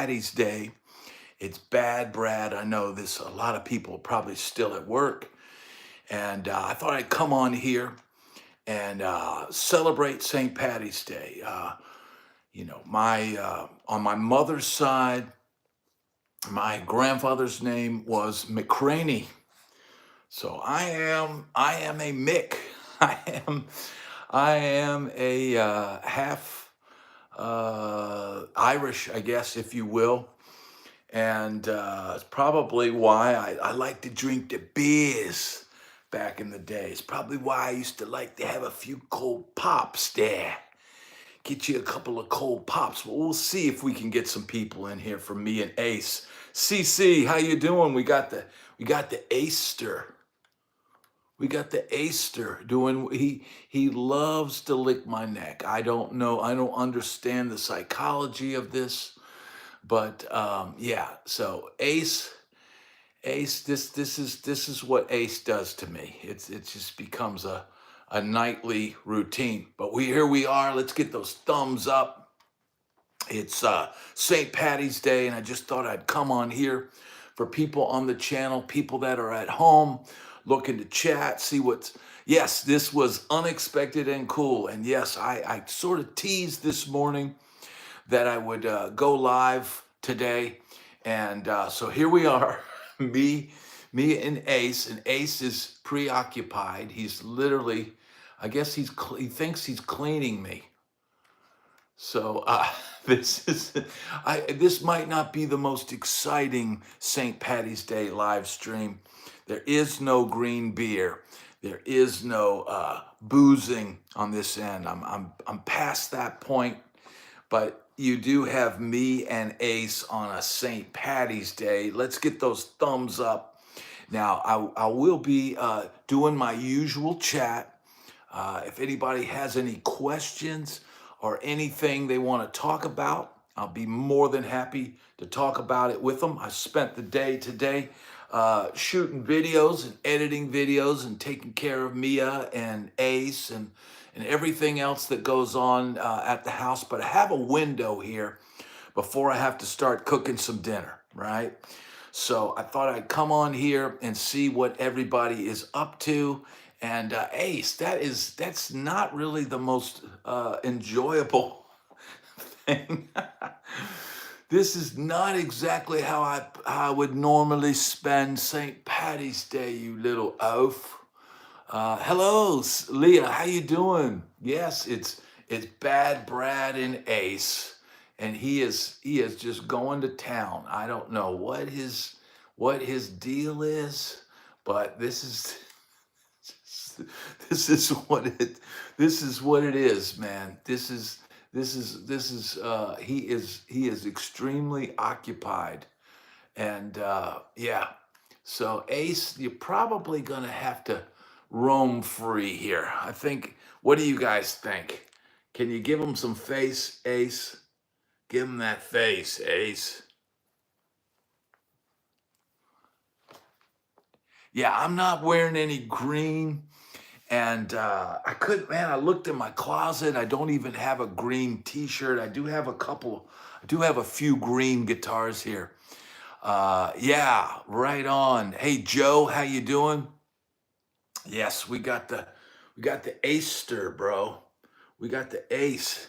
Paddy's Day. It's bad, Brad. I know this. A lot of people are probably still at work, and I thought I'd come on here and celebrate St. Paddy's Day. My on my mother's side, my grandfather's name was McCraney, so I am a Mick. I am I am a half Irish, I guess, if you will. And it's probably why I like to drink the beers back in the day. It's probably why I used to like to have a few cold pops there. Get you a couple of cold pops. Well, we'll see if we can get some people in here for me and Ace. CC, how you doing? We got the Acer. We got the Acer doing. He loves to lick my neck. I don't know. I don't understand the psychology of this. But yeah, so Ace, this is what Ace does to me. It just becomes a nightly routine. But here we are. Let's get those thumbs up. It's St. Paddy's Day, and I just thought I'd come on here for people on the channel, people that are at home, looking to chat, see what's. Yes, this was unexpected and cool. And yes, I sort of teased this morning that I would go live today. And so here we are, me and Ace is preoccupied. He's literally, I guess he thinks he's cleaning me. So this might not be the most exciting St. Paddy's Day live stream. There is no green beer. There is no boozing on this end. I'm past that point. But you do have me and Ace on a St. Paddy's Day. Let's get those thumbs up. Now, I will be doing my usual chat. If anybody has any questions or anything they want to talk about, I'll be more than happy to talk about it with them. I spent the day today shooting videos and editing videos and taking care of Mia and Ace and everything else that goes on at the house. But I have a window here before I have to start cooking some dinner, right? So I thought I'd come on here and see what everybody is up to. And Ace, that's not really the most enjoyable thing. This is not exactly how I would normally spend St. Paddy's Day, you little oaf. Hello, Leah. How you doing? Yes, it's Bad Brad and Ace, and he is just going to town. I don't know what his deal is, but this is what it is, man. He is extremely occupied, and yeah. So Ace, you're probably gonna have to roam free here. I think. What do you guys think? Can you give him some face, Ace? Give him that face, Ace. Yeah, I'm not wearing any green. And I couldn't, man, I looked in my closet. I don't even have a green t-shirt. I do have a few green guitars here. Yeah, right on. Hey, Joe, how you doing? Yes, we got the Acer, bro. We got the Ace.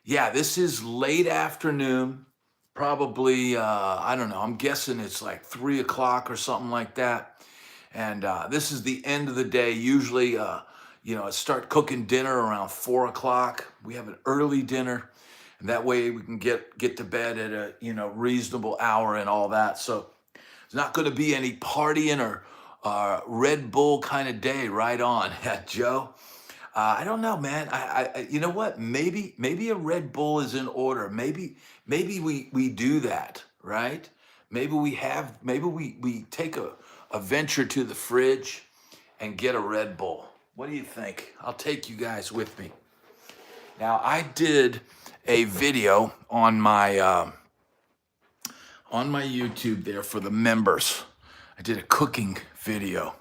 Yeah, this is late afternoon. Probably, I don't know. I'm guessing it's like 3 o'clock or something like that. And this is the end of the day. Usually, I start cooking dinner around 4 o'clock. We have an early dinner, and that way we can get to bed at a reasonable hour and all that. So it's not going to be any partying or Red Bull kind of day. Right on, Joe. I don't know, man. You know what? Maybe a Red Bull is in order. Maybe we do that, right? Maybe we take a venture to the fridge and get a Red Bull. What do you think? I'll take you guys with me. Now, I did a video on my YouTube there for the members. I did a cooking video,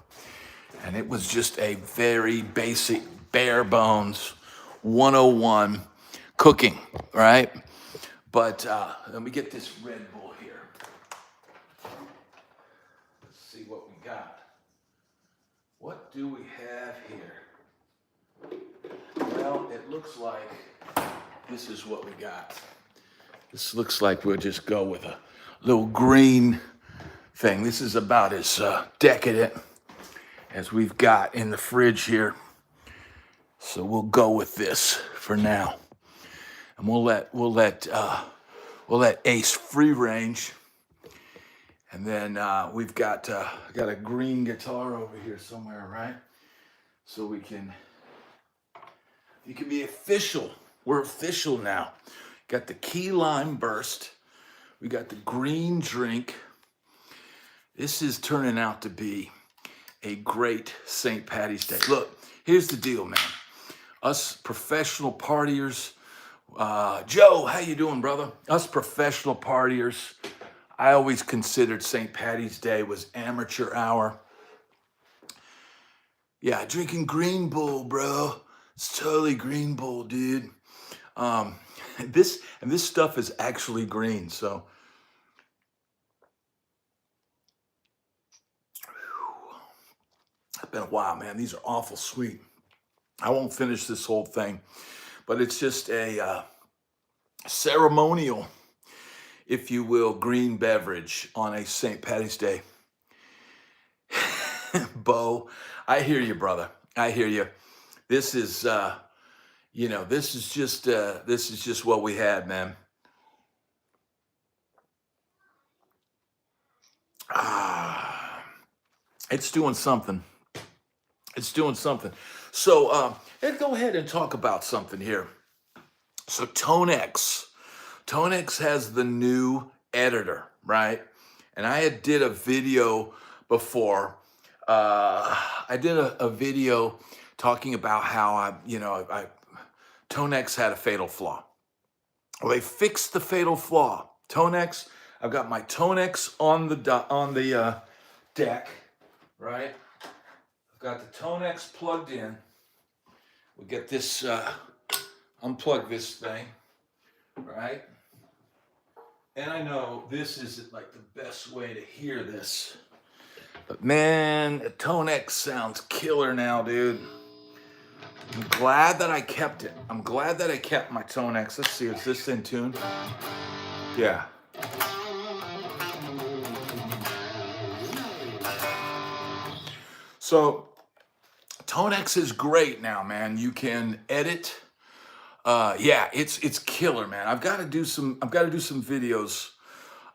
and it was just a very basic, bare bones 101 cooking, right? But let me get this Red Bull here. Let's see what we got. What do we have here? Well, it looks like this is what we got. This looks like we'll just go with a little green thing. This is about as decadent as we've got in the fridge here. So we'll go with this for now. And we'll let Ace free range. And then we've got a green guitar over here somewhere, right? So you can be official. We're official now. Got the key lime burst. We got the green drink. This is turning out to be a great St. Paddy's Day. Look, here's the deal, man. Us professional partiers, Joe, how you doing, brother? Us professional partiers, I always considered St. Paddy's Day was amateur hour. Yeah, drinking Green Bull, bro. It's totally Green Bull, dude. This stuff is actually green, so. It's been a while, man. These are awful sweet. I won't finish this whole thing, but it's just a ceremonial, if you will, green beverage on a St. Paddy's Day. Bo, I hear you, brother. I hear you. This is, this is just what we had, man. It's doing something. It's doing something. So let's go ahead and talk about something here. So ToneX has the new editor, right? And I did a video before. I did a video talking about how ToneX had a fatal flaw. Well, they fixed the fatal flaw. ToneX. I've got my ToneX on the deck, right? Got the ToneX plugged in. We get this, unplug this thing, right? And I know this isn't like the best way to hear this, but man, the ToneX sounds killer now, dude. I'm glad that I kept it. I'm glad that I kept my ToneX. Let's see, is this in tune? Yeah. So, ToneX is great now, man. You can edit. Yeah, it's killer, man. I've got to do some videos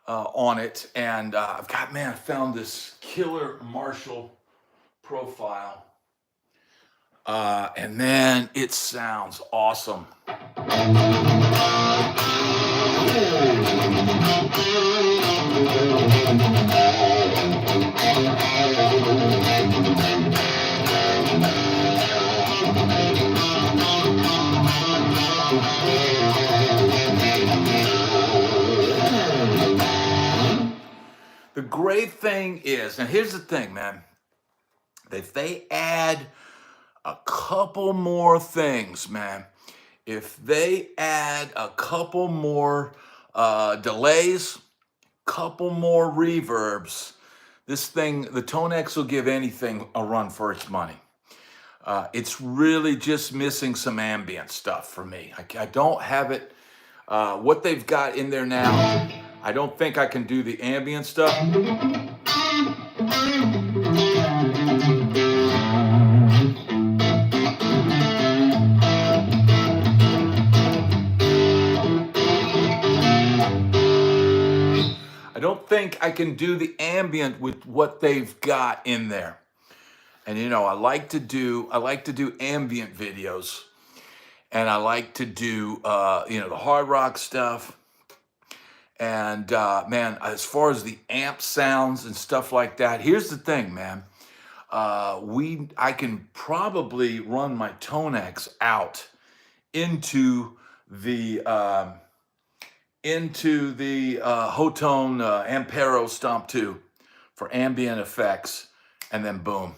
on it, and I found this killer Marshall profile, and man, it sounds awesome. The great thing is, and here's the thing, man, if they add a couple more things, man, if they add a couple more delays, couple more reverbs, this thing, the ToneX will give anything a run for its money. It's really just missing some ambient stuff for me. I don't have it. What they've got in there now, I don't think I can do the ambient stuff. I don't think I can do the ambient with what they've got in there. And I like to do ambient videos, and I like to do the hard rock stuff. And man, as far as the amp sounds and stuff like that, here's the thing, man. I can probably run my ToneX out into the Hotone Ampero Stomp 2 for ambient effects, and then boom.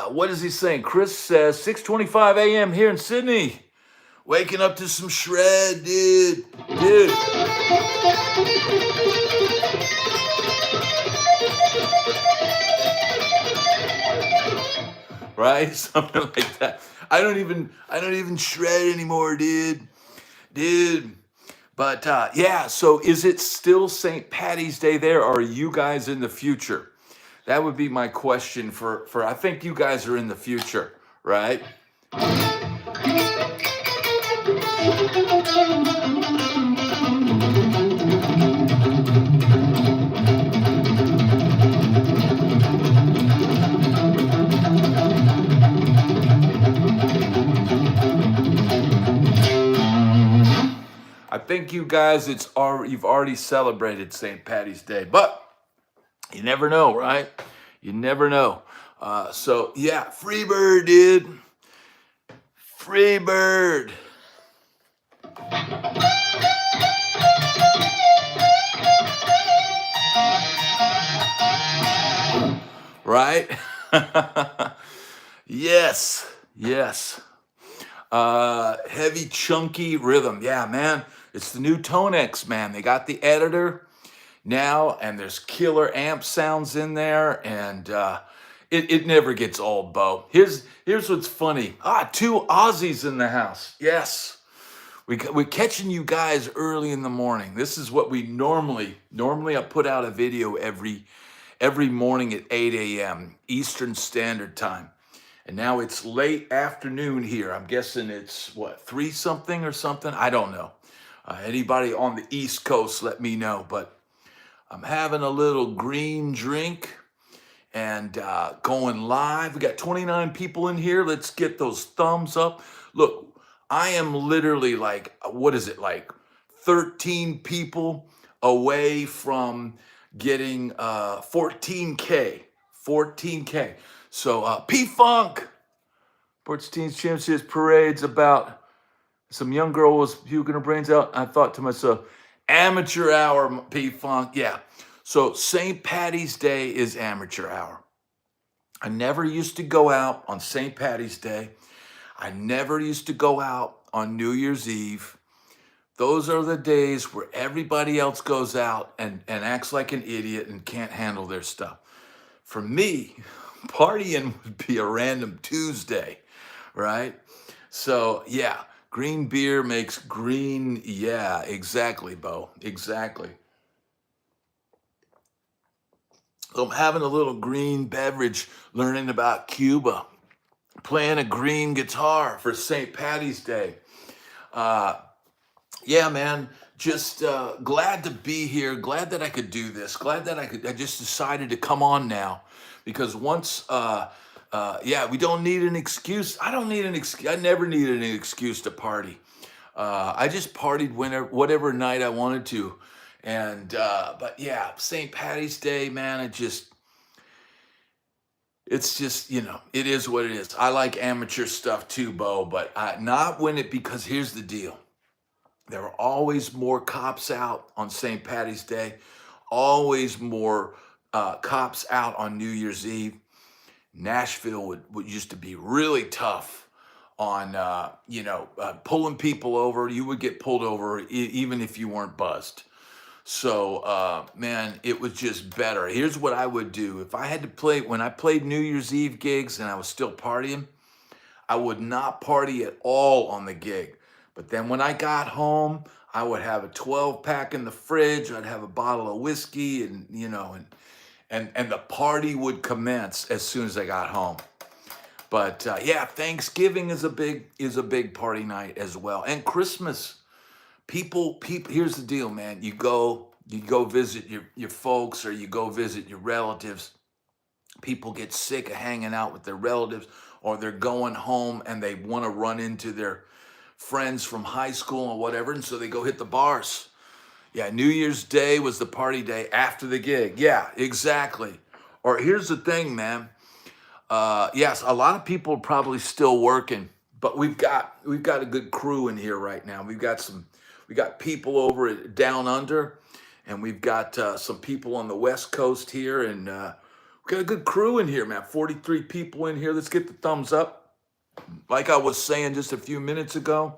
What is he saying? Chris says 6:25 a.m. here in Sydney. Waking up to some shred, dude. Dude. Right? Something like that. I don't even shred anymore, dude. Dude. But yeah, so is it still St. Patty's Day there, or are you guys in the future? That would be my question for I think you guys are in the future, right? I think you guys you've already celebrated St. Patty's Day, but you never know, right? You never know. So yeah, free bird, dude. Free bird. Right? Yes, yes. Heavy, chunky rhythm. Yeah, man. It's the new ToneX, man. They got the editor now, and there's killer amp sounds in there, and it never gets old, Bo. Here's what's funny. Two Aussies in the house. Yes. We're catching you guys early in the morning. This is what we normally I put out a video every morning at 8 a.m. Eastern Standard Time. And now it's late afternoon here. I'm guessing it's what, 3 something or something? I don't know. Anybody on the East Coast, let me know. But I'm having a little green drink and going live. We got 29 people in here. Let's get those thumbs up. Look, I am literally like, what is it, like 13 people away from getting 14K. 14K. So P-Funk, Sports Teens Championships Parade's about some young girl was puking her brains out. I thought to myself, amateur hour, P-Funk. Yeah. So St. Patty's Day is amateur hour. I never used to go out on St. Patty's Day. I never used to go out on New Year's Eve. Those are the days where everybody else goes out and acts like an idiot and can't handle their stuff. For me, partying would be a random Tuesday, right? So yeah, green beer makes green. Yeah, exactly, Bo. Exactly. So I'm having a little green beverage, learning about Cuba, playing a green guitar for St. Patty's Day. Uh, yeah, man, just glad to be here. Glad that I could do this. Glad that I just decided to come on now, because once, yeah, we don't need an excuse. I don't need an excuse. I never needed an excuse to party. I just partied whatever night I wanted to, and but yeah, St. Patty's Day, man, it's just, it is what it is. I like amateur stuff too, Bo, but not when because here's the deal. There are always more cops out on St. Patty's Day, always more cops out on New Year's Eve. Nashville would used to be really tough on, pulling people over. You would get pulled over even if you weren't buzzed. So, man, it was just better. Here's what I would do. If I had to when I played New Year's Eve gigs and I was still partying, I would not party at all on the gig. But then when I got home, I would have a 12 pack in the fridge. I'd have a bottle of whiskey and the party would commence as soon as I got home. But yeah, Thanksgiving is a big party night as well. And Christmas. People, here's the deal, man. You go visit your folks, or you go visit your relatives. People get sick of hanging out with their relatives, or they're going home and they want to run into their friends from high school or whatever, and so they go hit the bars. Yeah, New Year's Day was the party day after the gig. Yeah, exactly. Or here's the thing, man. Yes, a lot of people are probably still working, but we've got a good crew in here right now. We got people over at Down Under, and we've got some people on the West Coast here, and we got a good crew in here, man. 43 people in here. Let's get the thumbs up. Like I was saying just a few minutes ago,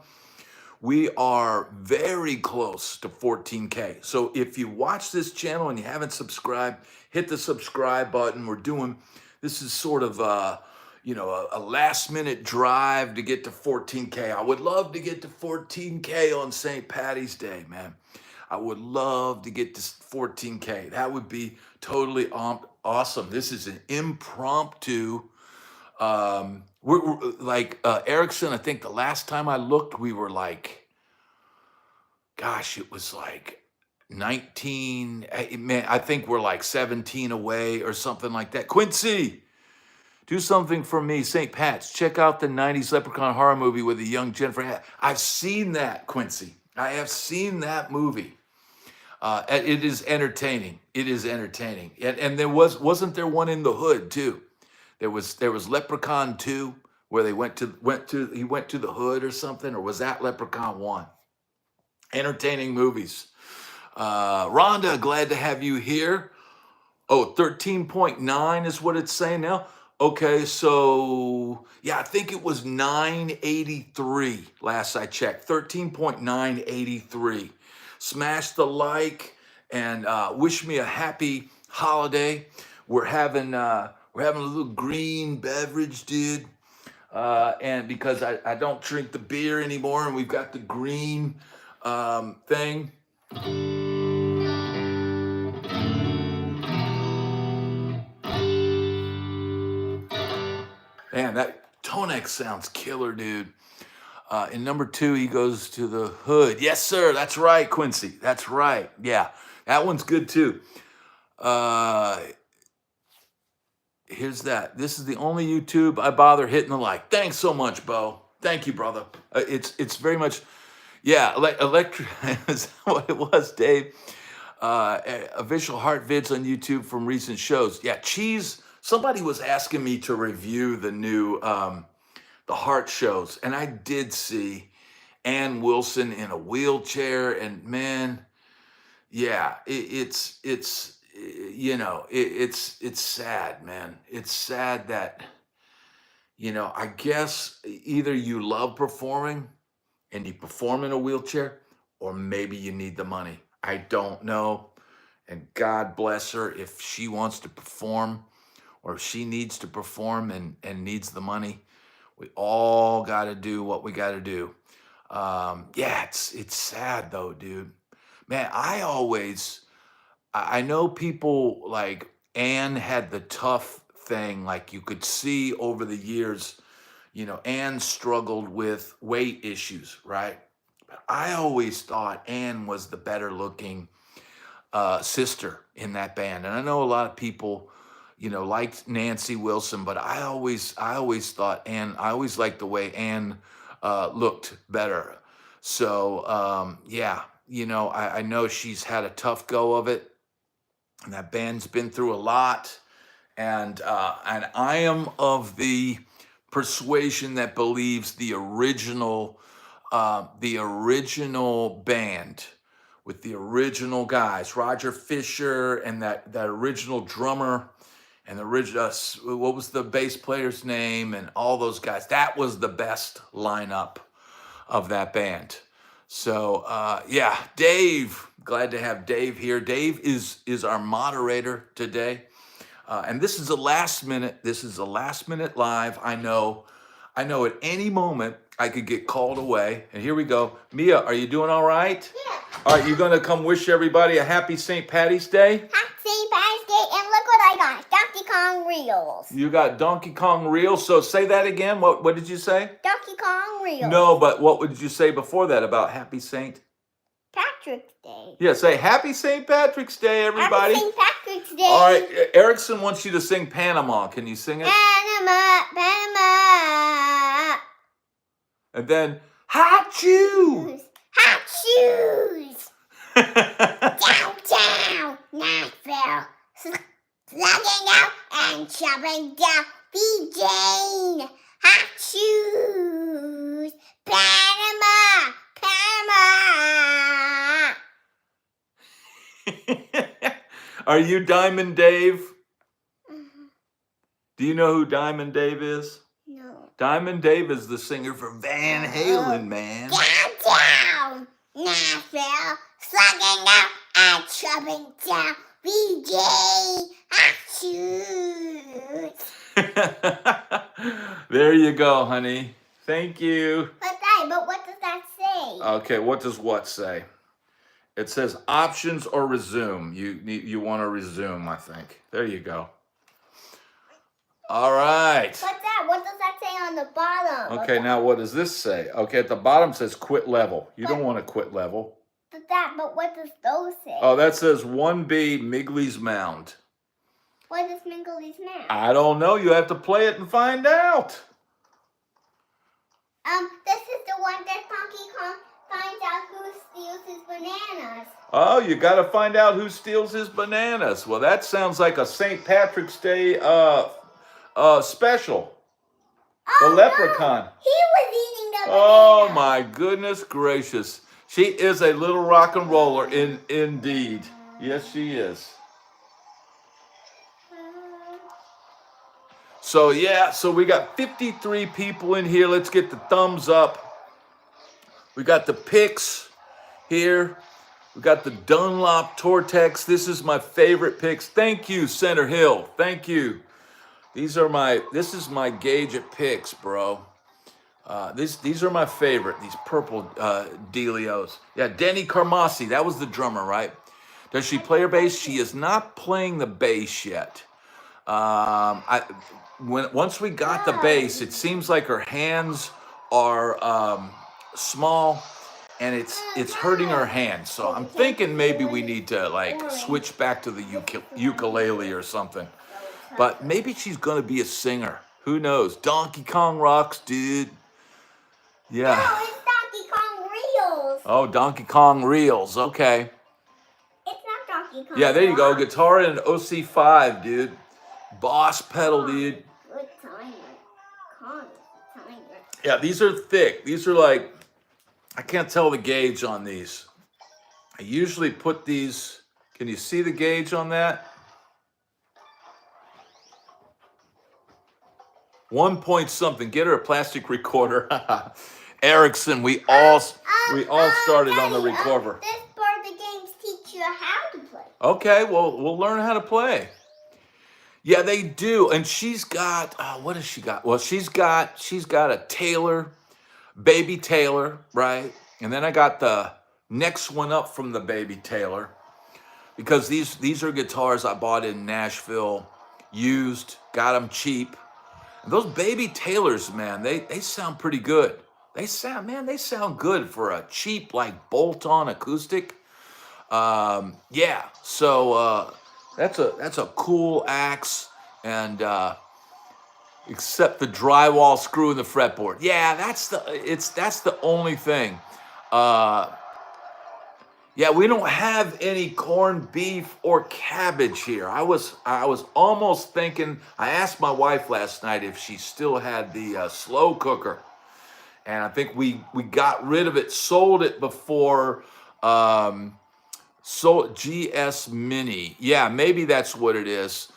We are very close to 14K. So if you watch this channel and you haven't subscribed, hit the subscribe button. This is sort of a last minute drive to get to 14K. I would love to get to 14K on St. Paddy's Day, man. I would love to get to 14K. That would be totally awesome. This is an impromptu. We're like Erickson. I think the last time I looked, we were like, gosh, it was like 19. Man, I think we're like 17 away or something like that. Quincy, do something for me, St. Pat's. Check out the 90s Leprechaun horror movie with the young Jennifer. I've seen that, Quincy. I have seen that movie. It is entertaining. It is entertaining. And wasn't there one in the hood too? There was Leprechaun 2 where they went to the hood or something, or was that Leprechaun 1? Entertaining movies. Rhonda, glad to have you here. Oh, 13.9 is what it's saying now. Okay, so yeah, I think it was 983 last I checked. 13.983. Smash the like and wish me a happy holiday. We're having a little green beverage, dude. And because I don't drink the beer anymore, and we've got the green thing. Man, that ToneX sounds killer, dude. In number 2, he goes to the hood. Yes, sir. That's right, Quincy. That's right. Yeah, that one's good too. Here's that. This is the only YouTube I bother hitting the like. Thanks so much, Bo. Thank you, brother. It's very much, yeah. Electric is what it was, Dave. Official heart vids on YouTube from recent shows. Yeah, Cheese. Somebody was asking me to review the new the heart shows, and I did see Ann Wilson in a wheelchair, and man, yeah, it's sad, man. It's sad that I guess either you love performing and you perform in a wheelchair, or maybe you need the money. I don't know, and God bless her if she wants to perform, or if she needs to perform and needs the money. We all got to do what we got to do. Yeah, it's sad though, dude. Man, I know people like Anne had the tough thing. Like you could see over the years, Anne struggled with weight issues, right? But I always thought Anne was the better looking sister in that band. And I know a lot of people liked Nancy Wilson, but I always thought I always liked the way Anne looked better. So yeah, I know she's had a tough go of it, and that band's been through a lot. And I am of the persuasion that believes the original band with the original guys, Roger Fisher and that original drummer. And the original, what was the bass player's name, and all those guys? That was the best lineup of that band. So yeah, Dave, glad to have Dave here. Dave is our moderator today, and this is a last minute. This is a last minute live. I know at any moment I could get called away. And here we go. Mia, are you doing all right? Yeah. All right, you gonna come wish everybody a happy St. Paddy's Day? Happy St. Paddy's Day, and look what I got. Donkey Kong reels. You got Donkey Kong reels. So say that again. What did you say? Donkey Kong reels. No, but what did you say before that about Happy St. Patrick's Day. Yeah, say Happy St. Patrick's Day, everybody. Happy St. Patrick's Day. All right, Erickson wants you to sing Panama. Can you sing it? Panama, Panama. And then hot shoes. Hot shoes. Down, down, Nashville. Slugging out and chopping down. Be Jane. Hot shoes. Panama, Panama. Are you Diamond Dave? Do you know who Diamond Dave is? No. Diamond Dave is the singer for Van Halen, man. Down, down. Nashville, slugging up and chopping down. VJ, shoot. There you go, honey. Thank you. But what does that say? Okay, what does what say? It says options or resume. You want to resume, I think. There you go. All right. What's that? What does that say on the bottom? Okay, now what does this say? Okay, at the bottom says quit level. You don't want to quit level. But what does those say? Oh, that says 1B Migley's Mound. What is Migley's Mound? I don't know. You have to play it and find out. This is the one that Donkey Kong finds out who steals his bananas. Oh, you got to find out who steals his bananas. Well, that sounds like a St. Patrick's Day special. The leprechaun. No, he was eating the banana. Oh my goodness gracious. She is a little rock and roller indeed. Yes, she is. So yeah, so we got 53 people in here. Let's get the thumbs up. We got the picks here. We got the Dunlop Tortex. This is my favorite picks. Thank you, Center Hill. Thank you. This is my gauge at picks, bro. These are my favorite, these purple Delios. Yeah, Denny Carmassi, that was the drummer, right? Does she play her bass? She is not playing the bass yet. Once we got the bass, it seems like her hands are small, and it's hurting her hands. So I'm thinking maybe we need to like switch back to the ukulele or something. But maybe she's gonna be a singer. Who knows? Donkey Kong rocks, dude. Yeah. No, it's Donkey Kong Reels. Oh, Donkey Kong Reels. Okay. It's not Donkey Kong. Yeah, there you go. Guitar and an OC5, dude. Boss pedal, dude. Good timer. Yeah, these are thick. These are like, I can't tell the gauge on these. I usually put these, can you see the gauge on that? 1 point something. Get her a plastic recorder. Erickson, we all started on the recorder. This part of the games teach you how to play. Okay, well, we'll learn how to play. Yeah, they do. And she's got, what has she got? Well, she's got a Taylor, Baby Taylor, right? And then I got the next one up from the Baby Taylor, because these are guitars I bought in Nashville, used, got them cheap. And those Baby Taylors, man, they sound pretty good. They sound good for a cheap, like, bolt-on acoustic. Yeah, so that's a cool axe, and except the drywall screw in the fretboard. Yeah, that's the only thing. Yeah, we don't have any corned beef or cabbage here. I was almost thinking. I asked my wife last night if she still had the slow cooker, and I think we got rid of it, sold it before. So GS Mini. Yeah, maybe that's what it is.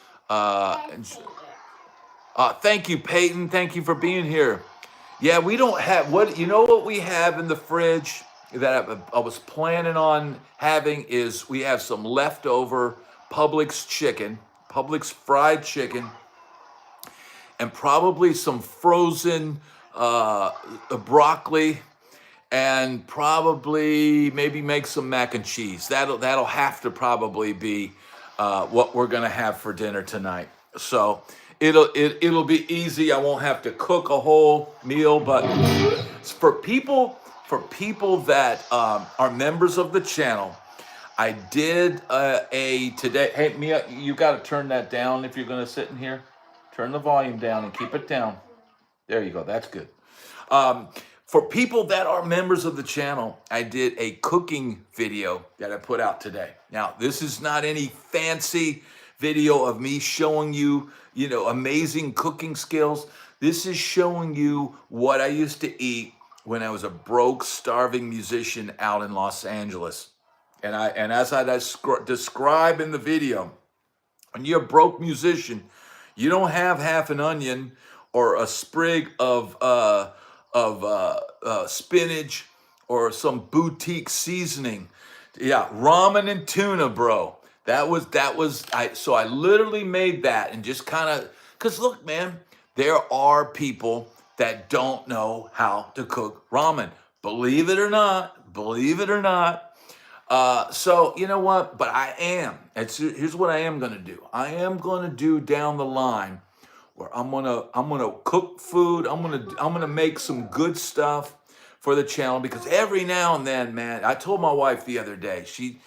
Thank you, Peyton. Thank you for being here. Yeah, we don't have what we have in the fridge that I was planning on having is we have some leftover Publix fried chicken, and probably some frozen broccoli, and probably maybe make some mac and cheese. That'll have to probably be what we're gonna have for dinner tonight. So it'll be easy. I won't have to cook a whole meal, but for people that are members of the channel, I did today. Hey, Mia, you got to turn that down if you're gonna sit in here. Turn the volume down and keep it down. There you go. That's good. For people that are members of the channel, I did a cooking video that I put out today. Now, this is not any fancy video of me showing you, amazing cooking skills. This is showing you what I used to eat when I was a broke, starving musician out in Los Angeles. And as I describe in the video, when you're a broke musician, you don't have half an onion or a sprig of spinach or some boutique seasoning. Yeah, ramen and tuna, bro. So I literally made that and just kind of, cause look, man, there are people that don't know how to cook ramen. Believe it or not, believe it or not. So you know what? But I am. Here's what I am gonna do. I am gonna do down the line where I'm gonna cook food. I'm gonna make some good stuff for the channel because every now and then, man, I told my wife the other day, she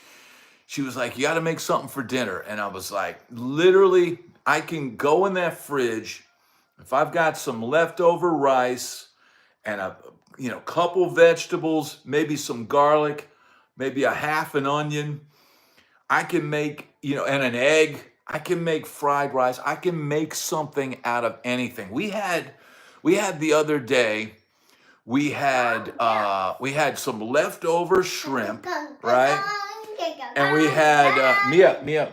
was like, you got to make something for dinner. And I was like, literally, I can go in that fridge. If I've got some leftover rice and a couple vegetables, maybe some garlic, maybe a half an onion, I can make, and an egg. I can make fried rice. I can make something out of anything. We had the other day, we had some leftover shrimp, right? And we had Mia. Daddy,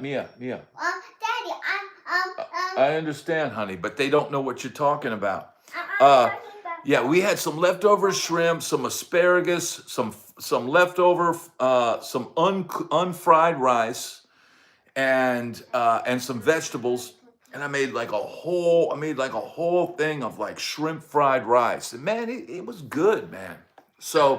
I understand, honey, but they don't know what you're talking about. I'm talking about. Yeah, we had some leftover shrimp, some asparagus, some leftover, unfried rice, and some vegetables. And I made like a whole thing of like shrimp fried rice. And man, it was good, man. So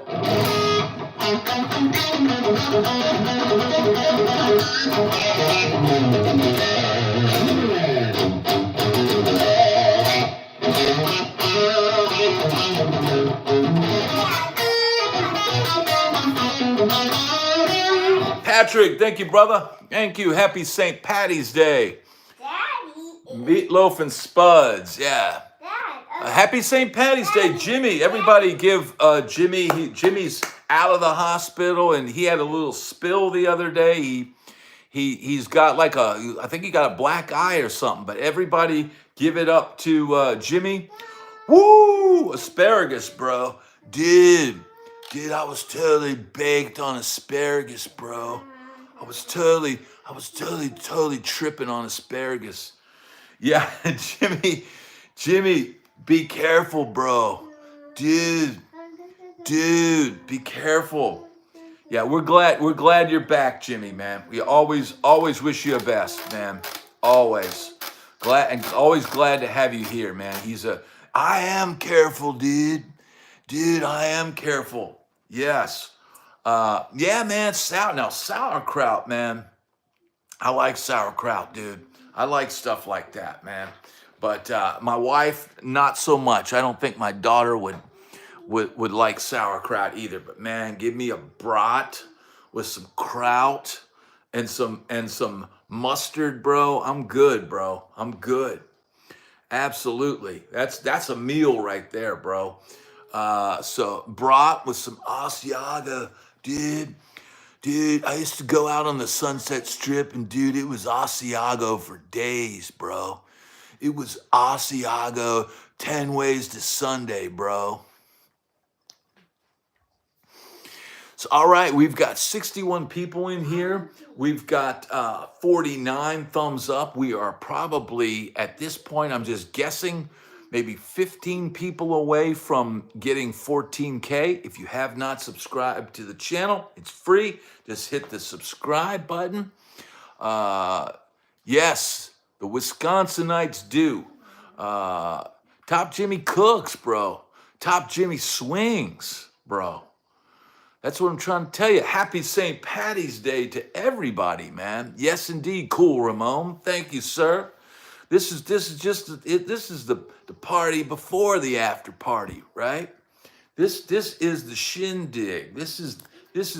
Patrick, thank you, brother. Thank you. Happy St. Patty's Day. Daddy. Meatloaf and spuds. Yeah. Dad. Happy St. Patty's Day, Jimmy. Everybody give Jimmy. Jimmy's out of the hospital, and he had a little spill the other day. He's got like I think he got a black eye or something. But everybody give it up to Jimmy. Woo! Asparagus, bro. Dude, I was totally baked on asparagus, bro. I was totally tripping on asparagus. Yeah, Jimmy, be careful, bro. Dude, be careful. Yeah, we're glad you're back, Jimmy, man. We always wish you the best, man. Always glad to have you here, man. I am careful, dude. Dude, I am careful. Yes. Yeah, man. Sauerkraut, man. I like sauerkraut, dude. I like stuff like that, man. But my wife, not so much. I don't think my daughter would like sauerkraut either. But man, give me a brat with some kraut and some mustard, bro. I'm good, bro. I'm good. Absolutely. That's a meal right there, bro. So brat with some Asiago, dude. Dude, I used to go out on the Sunset Strip and dude, it was Asiago for days, bro. It was Asiago 10 ways to Sunday, bro. So, all right, we've got 61 people in here. We've got 49 thumbs up. We are probably, at this point, I'm just guessing, maybe 15 people away from getting 14K. If you have not subscribed to the channel, it's free. Just hit the subscribe button. Yes, the Wisconsinites do. Top Jimmy cooks, bro. Top Jimmy swings, bro. That's what I'm trying to tell you. Happy St. Patty's Day to everybody, man. Yes, indeed. Cool, Ramon. Thank you, sir. This is the party before the after party, right? This is the shindig. This is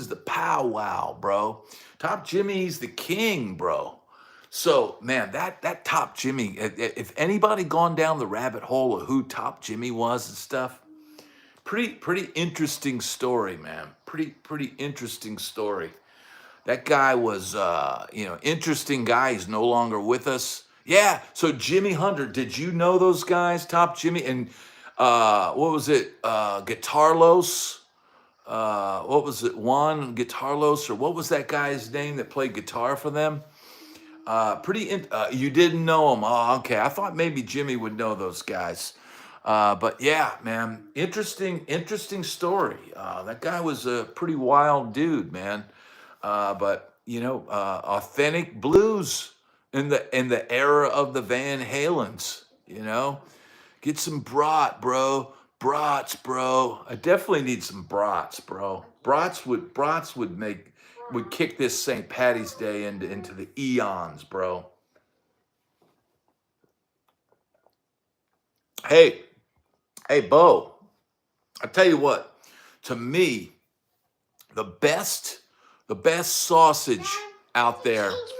the powwow, bro. Top Jimmy's the king, bro. So, man, that Top Jimmy, if anybody gone down the rabbit hole of who Top Jimmy was and stuff, pretty interesting story, man. Pretty interesting story. That guy was, interesting guy. He's no longer with us. Yeah. So Jimmy Hunter, did you know those guys? Top Jimmy and what was it? Guitarlos. What was it? Juan Guitarlos, or what was that guy's name that played guitar for them? You didn't know him. Oh, okay. I thought maybe Jimmy would know those guys. But yeah, man, interesting story. That guy was a pretty wild dude, man. But authentic blues in the era of the Van Halens. Get some brats, bro. I definitely need some brats, bro. Brats would kick this St. Patty's Day into the eons, bro. Hey, hey, Bo. I tell you what. To me, the best the best sausage out Can you there change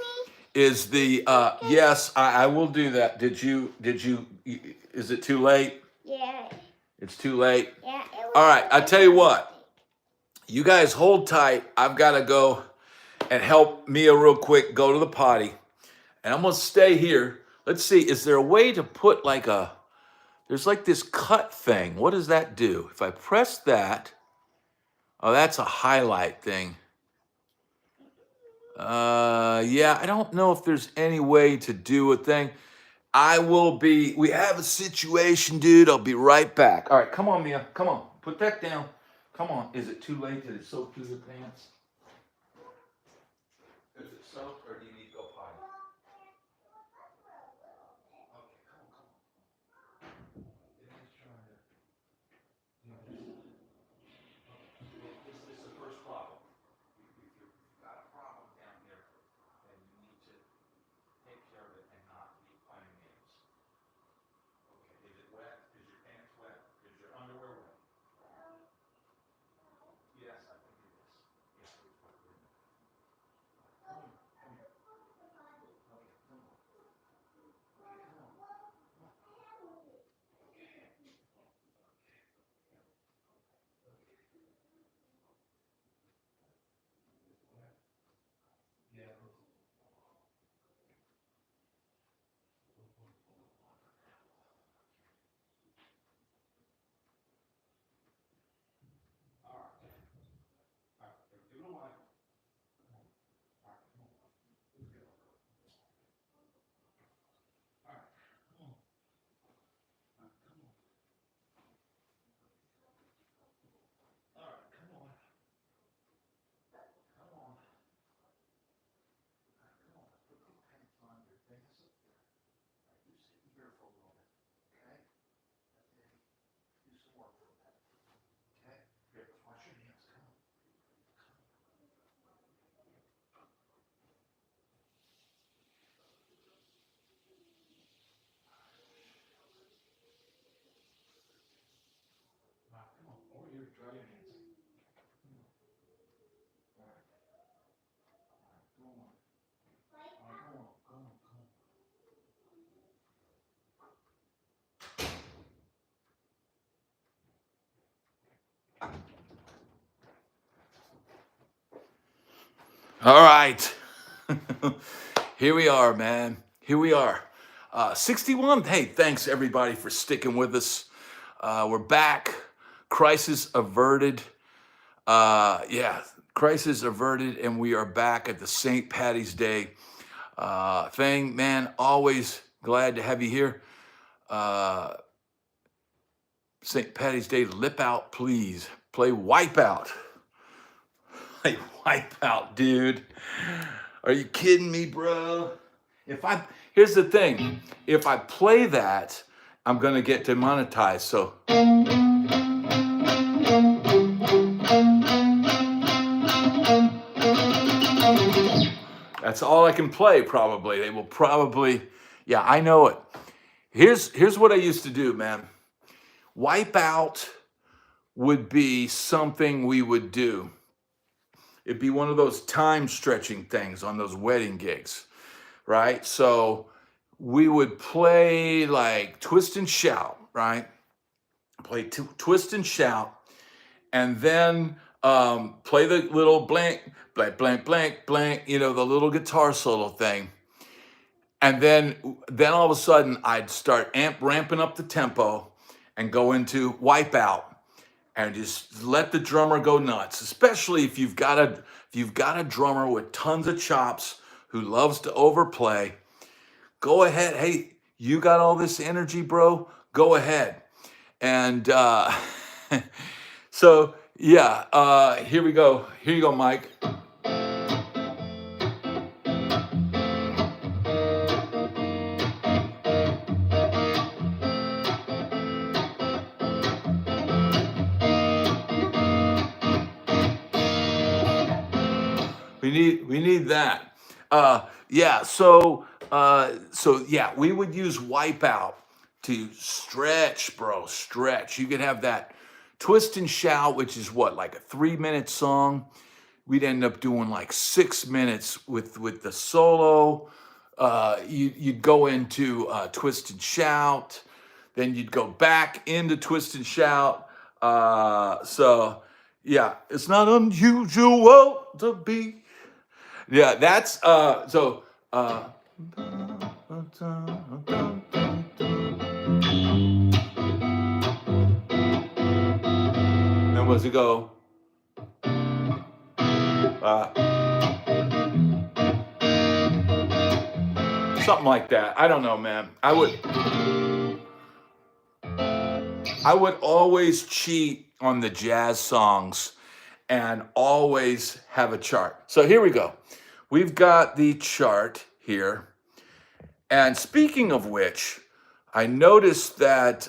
me? is the yes, I will do that. Did you is it too late? Yeah. It's too late. Yeah. All right, I tell you what. You guys hold tight. I've got to go and help Mia real quick go to the potty. And I'm going to stay here. Let's see, is there a way to put there's like this cut thing. What does that do? If I press that, oh, that's a highlight thing. Yeah, I don't know if there's any way to do a thing. We have a situation, dude. I'll be right back. All right, come on, Mia. Come on. Put that down. Come on. Is it too late? Did it soak through your pants? Is it soaked or do you need to go potty? Okay, come on, come on. It is trying to do this. This is the first problem. If you've got a problem down here, then you need to take care of it and not be playing games. Okay, is it wet? Is your pants wet? Is your underwear wet? Yes, I think it is. Yes, it was wet. Come here, come here. Okay, come on. Okay, come on. Yeah. All right. All right. Give it a while. All right, come on. Let's go. All right. Come on. All right, come on. All right, come on. Come on. All right, come on. Put these pants on your pants up there. All right, you sit here for a little bit. Okay? Okay. Do some work for that. Okay? Here, let's wash your hands. Come on. All right, come on. Over here, dry your hands. Come on. All right. All right, go on. All right, go on. Go on. Go on. All right. Here we are, man. Here we are. 61. Hey, thanks everybody for sticking with us. We're back. Crisis averted. Yeah, crisis averted, and we are back at the St. Patty's Day thing. Man, always glad to have you here. Uh, St. Patty's Day, lip out, please. Play Wipeout. Play Wipeout, dude. Are you kidding me, bro? Here's the thing. If I play that, I'm gonna get demonetized. So that's all I can play. Probably they will probably. Yeah, I know it. Here's what I used to do, man. Wipeout would be something we would do. It'd be one of those time stretching things on those wedding gigs, right? So we would play like Twist and Shout, right? Play Twist and Shout, and then play the little blank, blank, blank, blank, blank, the little guitar solo thing. And then all of a sudden I'd start ramping up the tempo and go into Wipeout and just let the drummer go nuts, especially if you've got a drummer with tons of chops who loves to overplay. Go ahead. Hey, you got all this energy, bro? Go ahead. And so, yeah, here we go. Here you go, Mike. We need that. Yeah. So yeah, we would use Wipeout to stretch, bro. Stretch. You could have that twist and shout, which is what, like a 3-minute song. We'd end up doing like 6 minutes with the solo. You'd go into twist and shout, then you'd go back into twist and shout. So yeah, it's not unusual to be. Yeah, that's so. And what's it go? Something like that. I don't know, man. I would always cheat on the jazz songs and always have a chart. So here we go. We've got the chart here. And speaking of which, I noticed that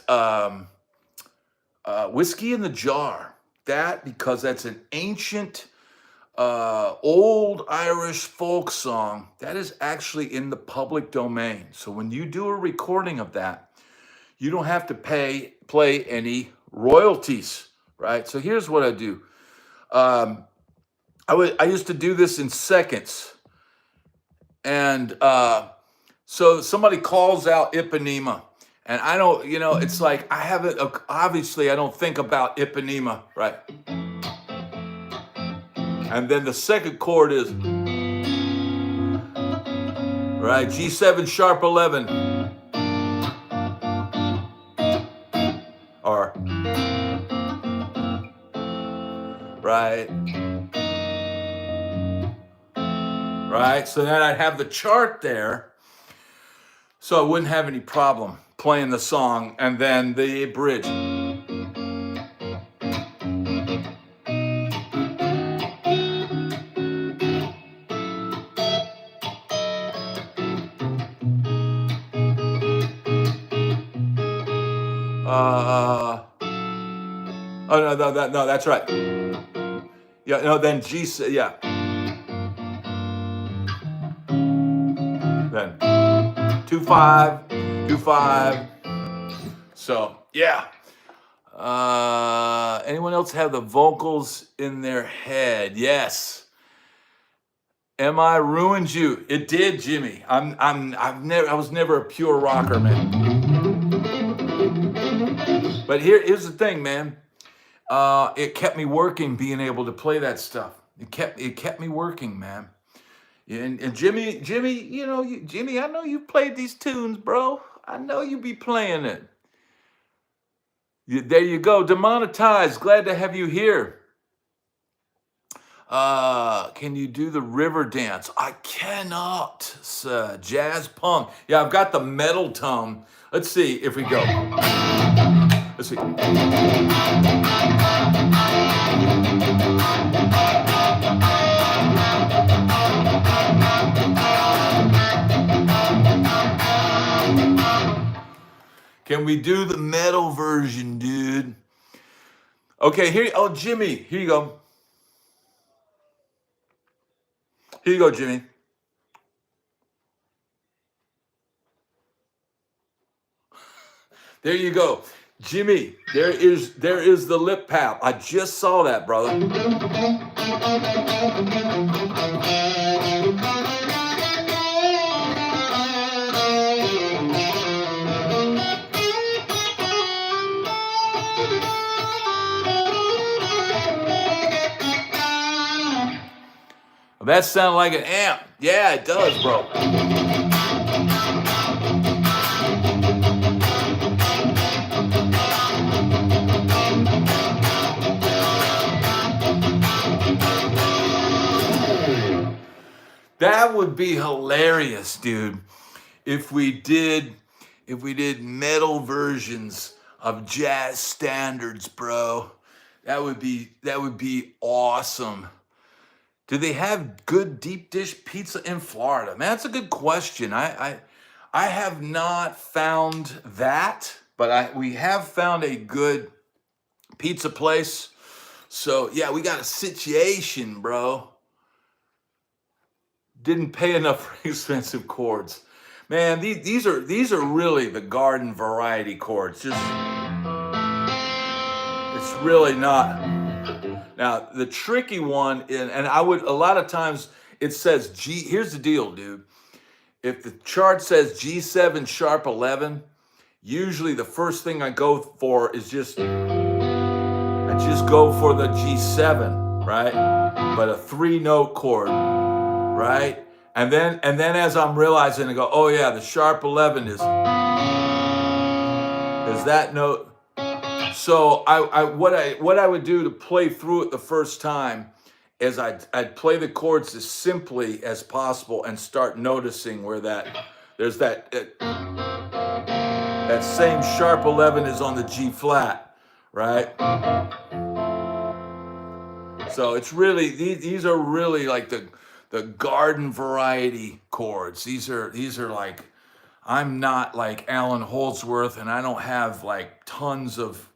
Whiskey in the Jar, because that's an ancient, old Irish folk song, that is actually in the public domain. So when you do a recording of that, you don't have to play any royalties, right? So here's what I do. I used to do this in seconds. And so somebody calls out Ipanema. And I don't, it's like I haven't, obviously I don't think about Ipanema, right? And then the second chord is, right, G7 sharp 11. Or, right? Right, so then I'd have the chart there. So I wouldn't have any problem playing the song and then the bridge. Oh no, that's right. Yeah, no, then G, yeah. Then 2-5, 2-5. So yeah. Anyone else have the vocals in their head? Yes. Am I ruined you? It did, Jimmy. I was never a pure rocker, man. But here's the thing, man. It kept me working, being able to play that stuff. It kept me working, man. And Jimmy, Jimmy, I know you played these tunes, bro. I know you be playing it. There you go, demonetized. Glad to have you here. Can you do the river dance? I cannot. Jazz punk. Yeah, I've got the metal tone. Let's see if we go. Let's see. Can we do the metal version, dude? Okay, here. Oh, Jimmy, here you go. Here you go, Jimmy. There you go. Jimmy, there is the lip pal. I just saw that, brother. That sounded like an amp. Yeah, it does, bro. That would be hilarious, dude. If we did metal versions of jazz standards, bro. That would be awesome. Do they have good deep dish pizza in Florida? Man, that's a good question. I have not found that, but we have found a good pizza place. So yeah, we got a situation, bro. Didn't pay enough for expensive chords. Man, these are really the garden variety chords. Just it's really not. Now the tricky one, and I would a lot of times it says G. Here's the deal, dude. If the chart says G7 sharp 11, usually the first thing I go for is I just go for the G7, right? But a 3-note chord, right? And then as I'm realizing, I go, oh yeah, the sharp 11 is that note. So what I would do to play through it the first time is I'd play the chords as simply as possible and start noticing where there's that same sharp 11 is on the G flat, right? So it's really these are really like the garden variety chords. These are like, I'm not like Alan Holdsworth, and I don't have like tons of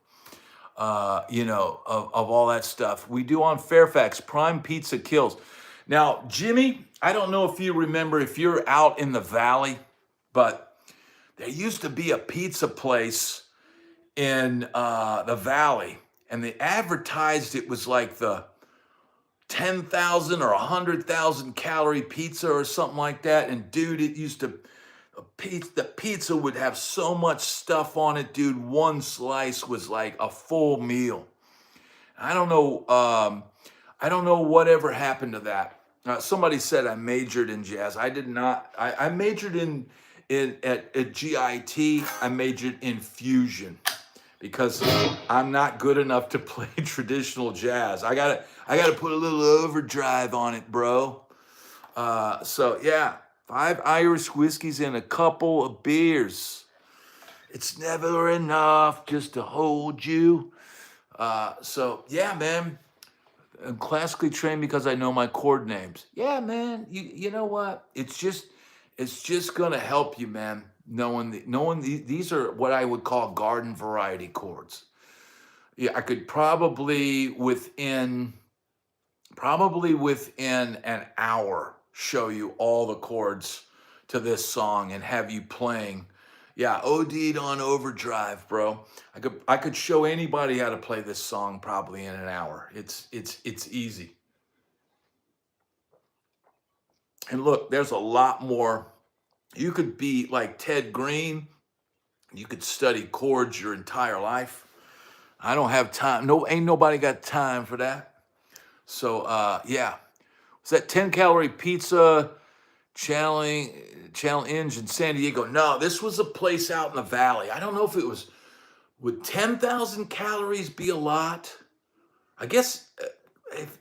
of all that stuff. We do on Fairfax. Prime Pizza kills. Now, Jimmy, I don't know if you remember, if you're out in the valley, but there used to be a pizza place in the valley, and they advertised it was like the 10,000 or 100,000 calorie pizza or something like that. And dude, it used to, the pizza would have so much stuff on it, dude. One slice was like a full meal. I don't know. I don't know whatever happened to that. Somebody said I majored in jazz. I did not. I majored at GIT. I majored in fusion because I'm not good enough to play traditional jazz. I gotta put a little overdrive on it, bro. So yeah, 5 Irish whiskeys and a couple of beers. It's never enough just to hold you. So yeah, man. I'm classically trained because I know my chord names. Yeah, man. You know what? It's just gonna help you, man. Knowing these are what I would call garden variety chords. Yeah, I could probably within an hour show you all the chords to this song and have you playing. Yeah, OD'd on overdrive, bro. I could show anybody how to play this song probably in an hour. It's easy. And look, there's a lot more. You could be like Ted Green. You could study chords your entire life. I don't have time. No, ain't nobody got time for that. So yeah. Was that 10 calorie pizza challenge in San Diego? No, this was a place out in the valley. I don't know if it was, would 10,000 calories be a lot? I guess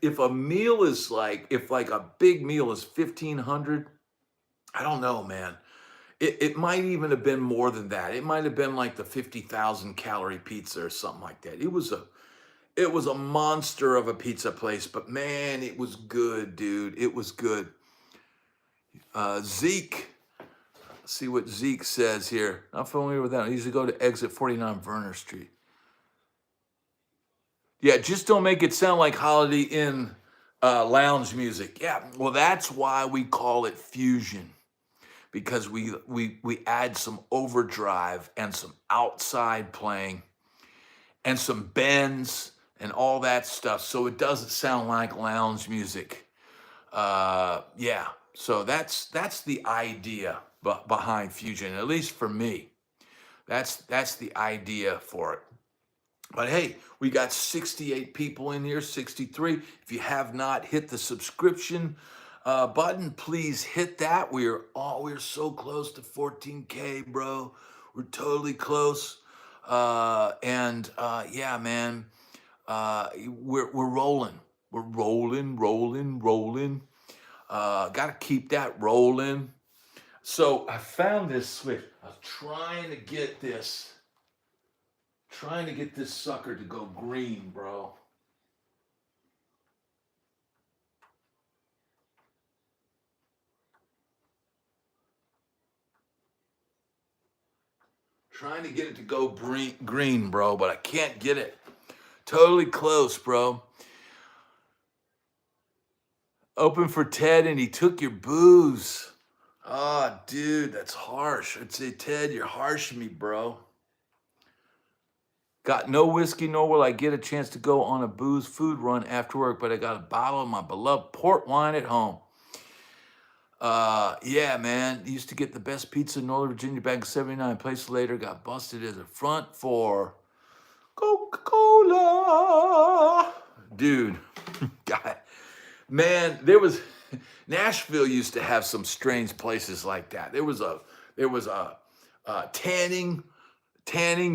if a meal is like, if like a big meal is 1,500, I don't know, man. It might even have been more than that. It might have been like the 50,000 calorie pizza or something like that. It was a monster of a pizza place, but man, it was good, dude. It was good. Zeke, let's see what Zeke says here. Not familiar with that. I usually go to exit 49 Verner Street. Yeah, just don't make it sound like Holiday Inn lounge music. Yeah, well, that's why we call it fusion, because we add some overdrive and some outside playing and some bends and all that stuff, so it doesn't sound like lounge music. Yeah, so that's the idea behind fusion, at least for me. That's the idea for it. But hey, we got 68 people in here, 63. If you have not hit the subscription button, please hit that. We're so close to 14K, bro. We're totally close. And yeah, man, we're rolling. We're rolling. Got to keep that rolling. So I found this switch. I was trying to get this Trying to get this sucker to go green, bro. Trying to get it to go green, bro, but I can't get it. Totally close, bro. Open for Ted and he took your booze. Oh, dude, that's harsh. I'd say, Ted, you're harshing me, bro. Got no whiskey, nor will I get a chance to go on a booze food run after work, but I got a bottle of my beloved port wine at home. Yeah, man. Used to get the best pizza in Northern Virginia back in '79. Place later got busted as a front for Coca-Cola. Dude, God, man, there was Nashville used to have some strange places like that. There was a tanning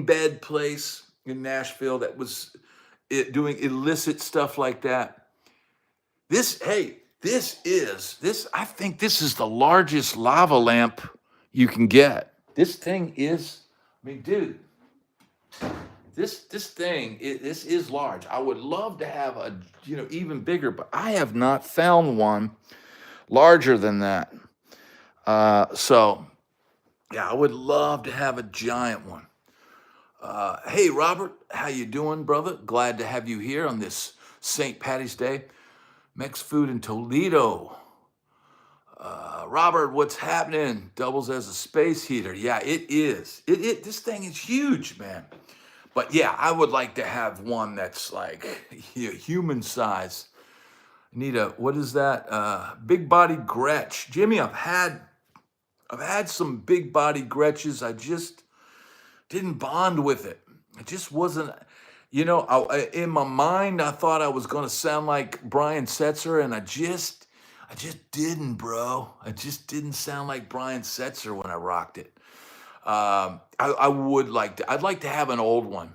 bed place in Nashville that was doing illicit stuff like that. I think this is the largest lava lamp you can get. This thing is, I mean, dude, this is large. I would love to have a, even bigger, but I have not found one larger than that. So yeah, I would love to have a giant one. Hey, Robert, how you doing, brother? Glad to have you here on this St. Paddy's Day. Mex food in Toledo. Robert, what's happening? Doubles as a space heater. Yeah, it is. This thing is huge, man. But yeah, I would like to have one that's like human size. Need a, what is that? Big body Gretsch. Jimmy, I've had some big body Gretches. I just didn't bond with it. It just wasn't, in my mind, I thought I was going to sound like Brian Setzer, and I just didn't, bro. I just didn't sound like Brian Setzer when I rocked it. I'd like to have an old one.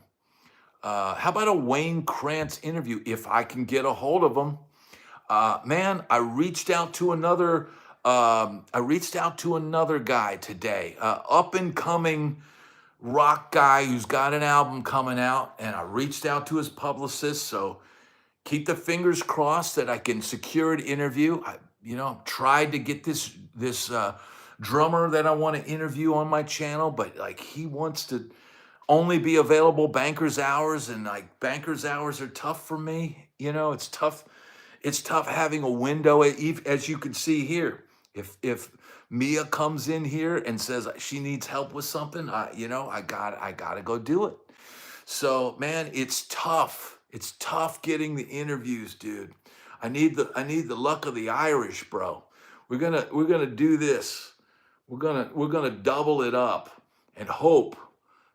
How about a Wayne Krantz interview if I can get a hold of him? Man, I reached out to another guy today, up and coming rock guy who's got an album coming out, and I reached out to his publicist. So keep the fingers crossed that I can secure an interview. I tried to get this drummer that I want to interview on my channel, but like he wants to only be available banker's hours, and like banker's hours are tough for me. It's tough. It's tough having a window, as you can see here. If Mia comes in here and says she needs help with something, I gotta go do it. So man, it's tough. It's tough getting the interviews, dude. I need the luck of the Irish, bro. We're gonna do this. We're gonna double it up and hope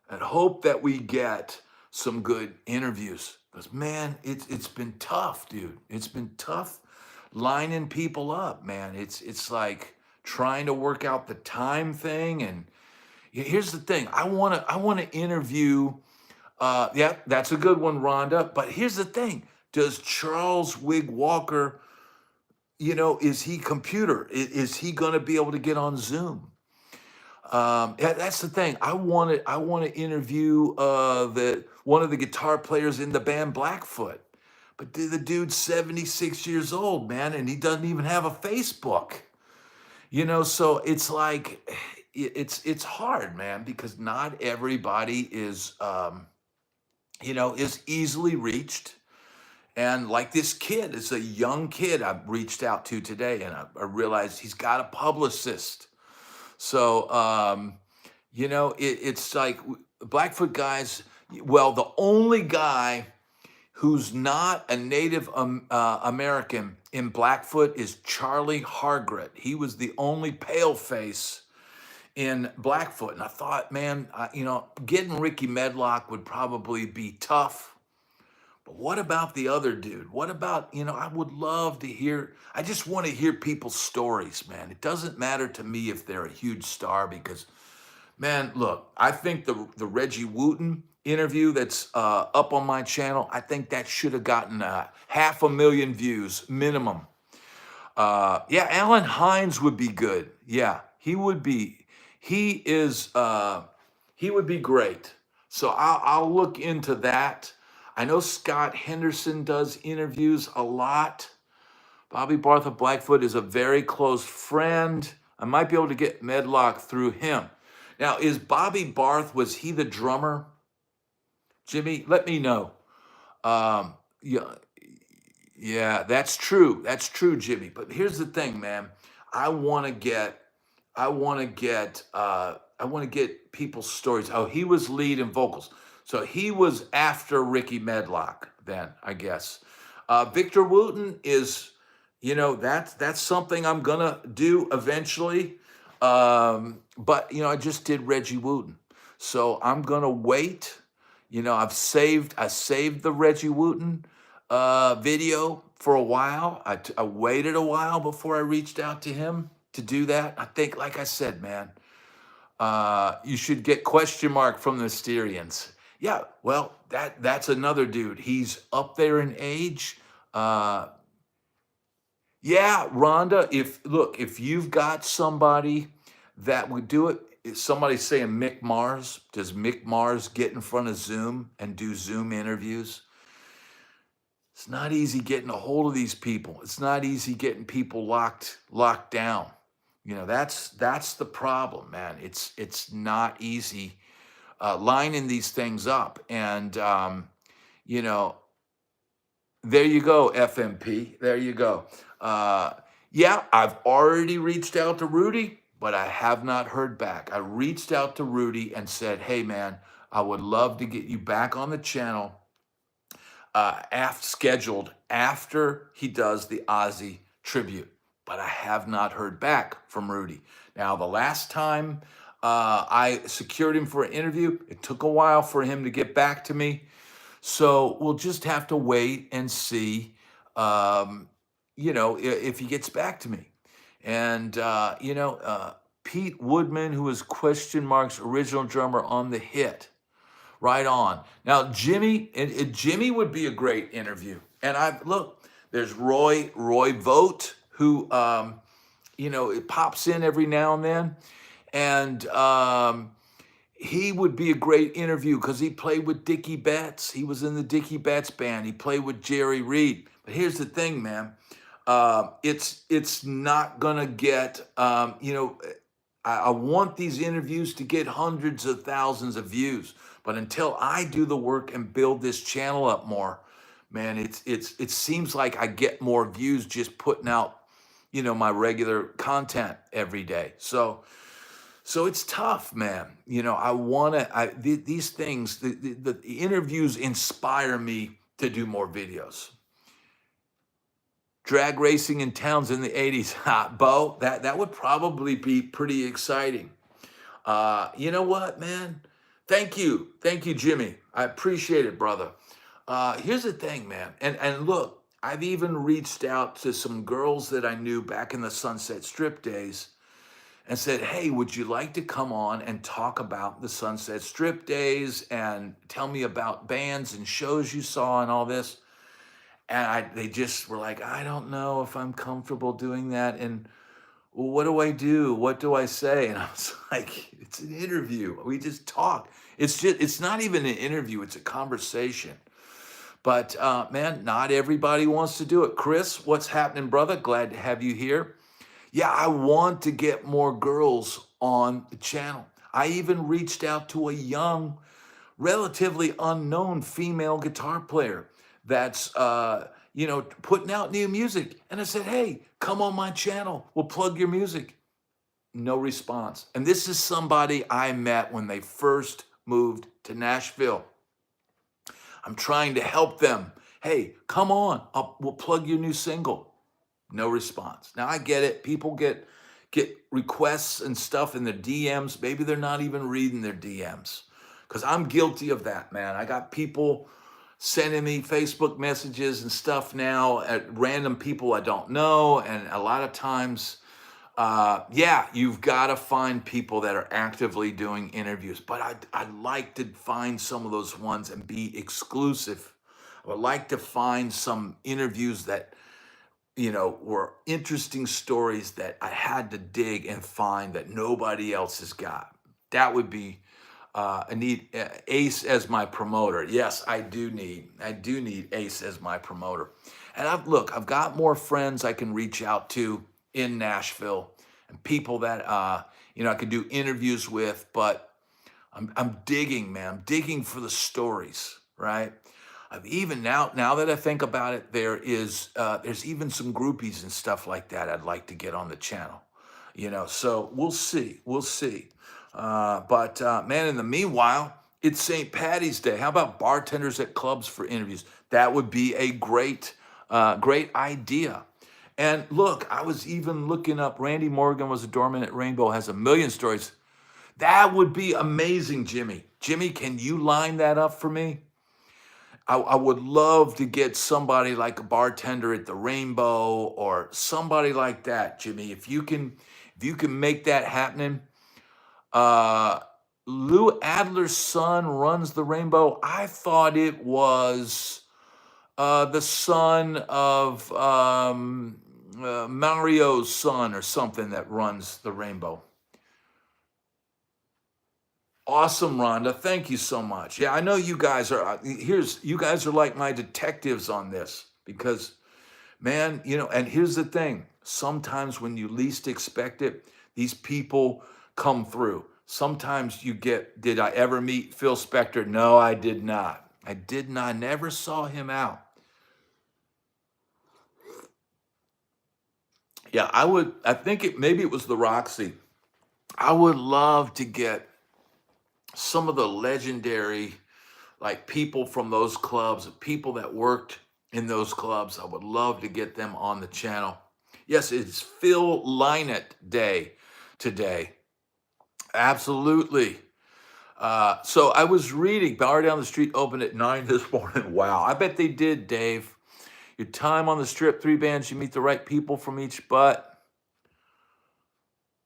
that we get some good interviews. Because man, it's been tough, dude. It's been tough lining people up, man. It's like trying to work out the time thing. And here's the thing: I wanna interview. Yeah, that's a good one, Rhonda. But here's the thing: does Charles Wig Walker, is he computer? Is he gonna be able to get on Zoom? That's the thing. I want to interview one of the guitar players in the band Blackfoot, but the dude's 76 years old, man, and he doesn't even have a Facebook. So it's like it's hard, man, because not everybody is is easily reached. And like this kid, it's a young kid I reached out to today, and I realized he's got a publicist. So, it's like Blackfoot guys. Well, the only guy who's not a Native American in Blackfoot is Charlie Hargret. He was the only paleface in Blackfoot. And I thought, man, getting Ricky Medlock would probably be tough. But what about the other dude? What about, I would love to hear, I just want to hear people's stories, man. It doesn't matter to me if they're a huge star because, man, look, I think the Reggie Wooten interview that's up on my channel, I think that should have gotten 500,000 views minimum. Yeah, Alan Hines would be good. Yeah, he would be. He would be great. So I'll look into that. I know Scott Henderson does interviews a lot. Bobby Barth of Blackfoot is a very close friend. I might be able to get Medlock through him. Now, is Bobby Barth, was he the drummer? Jimmy, let me know. Yeah, yeah, that's true. That's true, Jimmy. But here's the thing, man. I want to get, I want to get people's stories. Oh, he was lead and vocals. So he was after Ricky Medlock, then I guess. Victor Wooten is, that's something I'm gonna do eventually. But I just did Reggie Wooten, so I'm gonna wait. I saved the Reggie Wooten video for a while. I waited a while before I reached out to him to do that. I think, like I said, man, you should get question mark from the Styrians. Yeah, well, that's another dude. He's up there in age. Uh, yeah, Rhonda, if you've got somebody that would do it, if somebody's saying Mick Mars, does Mick Mars get in front of Zoom and do Zoom interviews? It's not easy getting a hold of these people. It's not easy getting people locked down. That's the problem, man. It's not easy lining these things up. And you know, there you go, FMP. There you go. Yeah, I've already reached out to Rudy, but I have not heard back. I reached out to Rudy and said, hey, man, I would love to get you back on the channel scheduled after he does the Ozzy tribute. But I have not heard back from Rudy. Now, the last time I secured him for an interview, it took a while for him to get back to me. So we'll just have to wait and see, if he gets back to me. And, Pete Woodman, who was Question Mark's original drummer on The Hit. Right on. Now, Jimmy, Jimmy would be a great interview. And there's Roy Vogt, who, it pops in every now and then. And he would be a great interview because he played with Dickie Betts. He was in the Dickie Betts band. He played with Jerry Reed. But here's the thing, man. It's not gonna get. I want these interviews to get hundreds of thousands of views. But until I do the work and build this channel up more, man, it seems like I get more views just putting out, my regular content every day. So it's tough, man. These things, the interviews inspire me to do more videos. Drag racing in towns in the 80s. Bo, that would probably be pretty exciting. You know what, man? Thank you, Jimmy. I appreciate it, brother. Here's the thing, man. And look, I've even reached out to some girls that I knew back in the Sunset Strip days and said, hey, would you like to come on and talk about the Sunset Strip days and tell me about bands and shows you saw and all this? And they just were like, I don't know if I'm comfortable doing that. And what do I do? What do I say? And I was like, it's an interview. We just talk. It's not even an interview. It's a conversation. But man, not everybody wants to do it. Chris, what's happening, brother? Glad to have you here. Yeah, I want to get more girls on the channel. I even reached out to a young, relatively unknown female guitar player that's putting out new music. And I said, hey, come on my channel. We'll plug your music. No response. And this is somebody I met when they first moved to Nashville. I'm trying to help them. Hey, come on. We'll plug your new single. No response. Now I get it. People get requests and stuff in their DMs. Maybe they're not even reading their DMs. Because I'm guilty of that, man. I got people sending me Facebook messages and stuff now at random people I don't know. And a lot of times, you've got to find people that are actively doing interviews. But I'd like to find some of those ones and be exclusive. I would like to find some interviews that, were interesting stories that I had to dig and find that nobody else has got. That would be I need Ace as my promoter. Yes, I do need Ace as my promoter. And I've got more friends I can reach out to in Nashville, and people that I could do interviews with. But I'm digging, man. I'm digging for the stories, right? I've even now that I think about it, there's even some groupies and stuff like that I'd like to get on the channel. So we'll see. But man, in the meanwhile, it's St. Paddy's Day. How about bartenders at clubs for interviews? That would be a great idea. And look, I was even looking up. Randy Morgan was a doorman at Rainbow, has a million stories. That would be amazing, Jimmy. Jimmy, can you line that up for me? I would love to get somebody like a bartender at the Rainbow or somebody like that, Jimmy. If you can make that happening. Uh, Lou Adler's son runs the Rainbow. I thought it was the son of Mario's son or something that runs the Rainbow. Awesome, Rhonda. Thank you so much. Yeah, I know you guys are you guys are like my detectives on this because man, and here's the thing. Sometimes when you least expect it, these people come through. Sometimes did I ever meet Phil Spector? No, I did not. I did not. I never saw him out. Yeah, I think maybe it was the Roxy. I would love to get some of the legendary like people from those clubs, people that worked in those clubs. I would love to get them on the channel. Yes, it's Phil Lynott Day today. Absolutely. So I was reading Bar Down the Street opened at 9 this morning. Wow. I bet they did, Dave. Your time on the strip, 3 bands, you meet the right people from each, but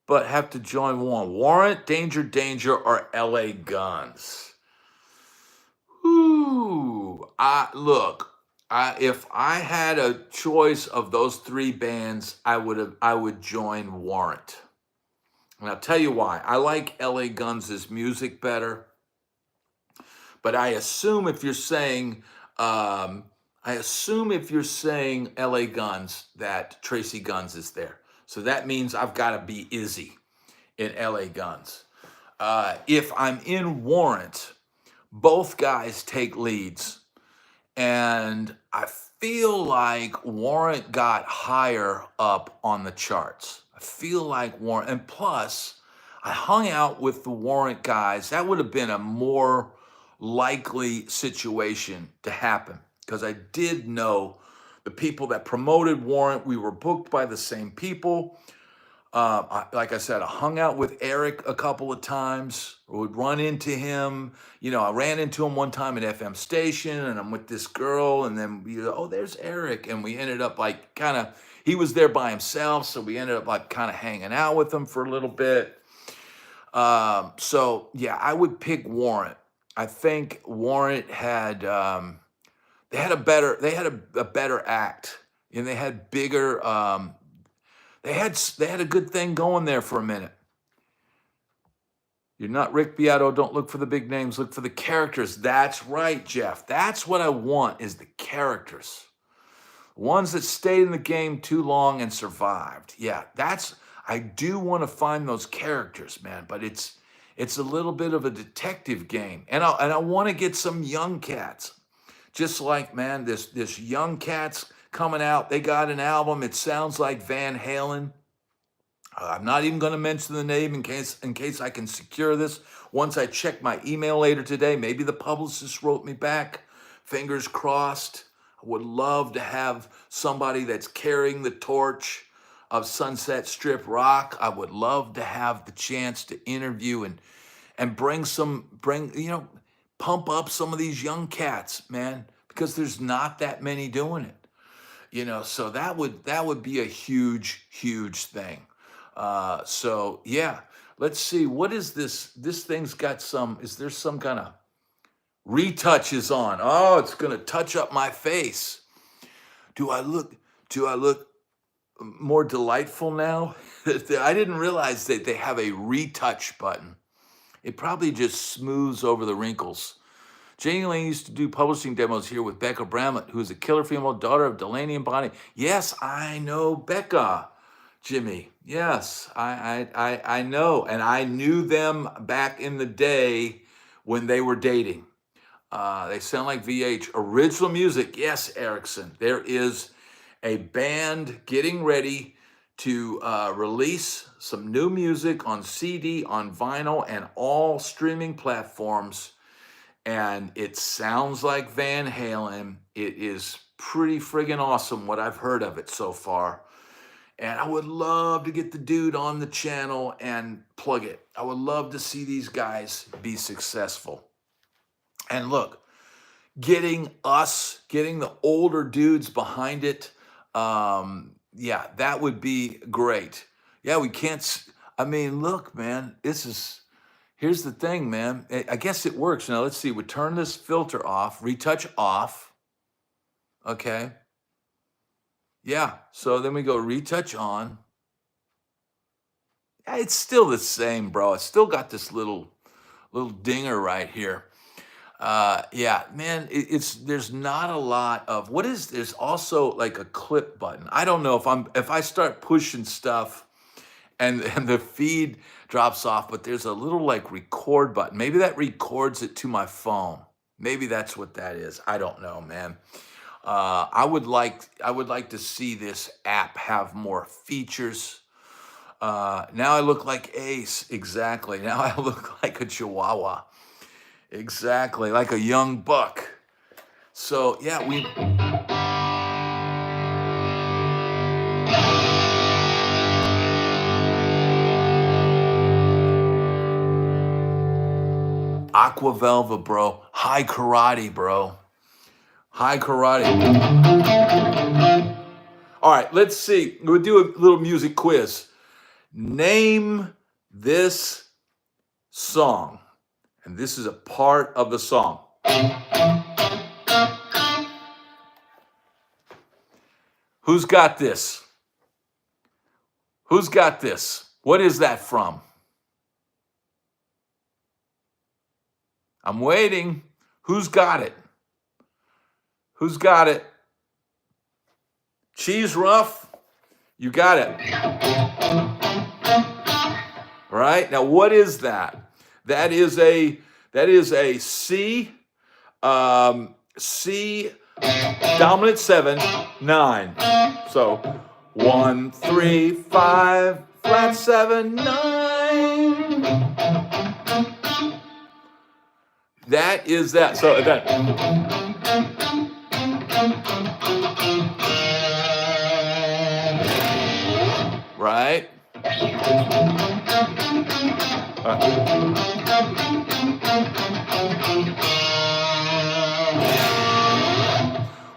have to join one. Warrant, Danger, Danger, or LA Guns. Ooh, if I had a choice of those 3 bands, I would join Warrant. And I'll tell you why. I like LA Guns' music better, but I assume if you're saying LA Guns that Tracy Guns is there. So that means I've got to be Izzy in LA Guns. If I'm in Warrant, both guys take leads. And I feel like Warrant got higher up on the charts. I feel like Warrant, and plus, I hung out with the Warrant guys. That would have been a more likely situation to happen because I did know the people that promoted Warrant. We were booked by the same people. Like I said, I hung out with Eric a couple of times. Would run into him. I ran into him one time at FM station, and I'm with this girl, and then oh, there's Eric, and we ended up like he was there by himself, so we ended up like kind of hanging out with him for a little bit. So yeah, I would pick Warrant. I think Warrant had they had a better act, and they had bigger. They had a good thing going there for a minute. You're not Rick Beato. Don't look for the big names. Look for the characters. That's right, Jeff. That's what I want is the characters. Ones that stayed in the game too long and survived. Yeah, I do want to find those characters, man, but it's a little bit of a detective game. And I want to get some young cats. Just like, man, this young cat's coming out. They got an album. It sounds like Van Halen. I'm not even going to mention the name in case I can secure this. Once I check my email later today, maybe the publicist wrote me back. Fingers crossed. I would love to have somebody that's carrying the torch of Sunset Strip rock. I would love to have the chance to interview and pump up some of these young cats, man, because there's not that many doing it. So that would be a huge thing. So yeah, let's see. What is this? This thing's got is there some kind of retouches on? Oh, it's going to touch up my face. Do I look more delightful now? I didn't realize that they have a retouch button. it probably just smooths over the wrinkles. Janie Lane used to do publishing demos here with Becca Bramlett, who is a killer female daughter of Delaney and Bonnie. Yes, I know Becca, Jimmy. Yes, I know. And I knew them back in the day when they were dating. They sound like VH. Original music, yes, Erickson. There is a band getting ready to release some new music on CD, on vinyl, and all streaming platforms. And it sounds like Van Halen. It is pretty friggin' awesome what I've heard of it so far. And I would love to get the dude on the channel and plug it. I would love to see these guys be successful. And look, getting the older dudes behind it, yeah, that would be great. Yeah, we can't, I mean, look, man, here's the thing, man. I guess it works. Now, let's see. We turn this filter off, retouch off. Okay. Yeah, so then we go retouch on. Yeah, it's still the same, bro. It's still got this little dinger right here. Yeah, man, there's not a lot of there's also like a clip button. I don't know if I start pushing stuff and the feed drops off, but there's a little like record button. Maybe that records it to my phone. Maybe that's what that is. I don't know, man. I would like to see this app have more features. Now I look like Ace. Exactly. Now I look like a Chihuahua. Exactly, like a young buck. So yeah, Aquavelva, bro. High karate, bro. High karate. All right, let's see. We'll do a little music quiz. Name this song. And this is a part of the song. Who's got this? Who's got this? What is that from? I'm waiting. Who's got it? Who's got it? Cheese Rough? You got it. All right. Now, what is that? That is a C, C dominant 7, 9. So 1, 3, 5, flat 7, 9. That is that. So that. Right?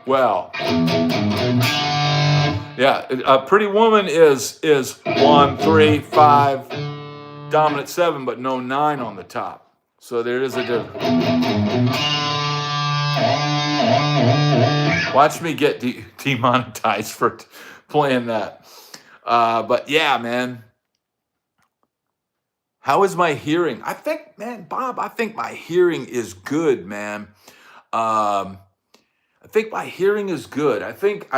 Well, yeah, a Pretty Woman is 1, 3, 5, dominant 7, but no 9 on the top. So there is a difference. Watch me get demonetized for playing that. But yeah, man. How is my hearing? I think, man, Bob, I think my hearing is good, man. I think my hearing is good. I think,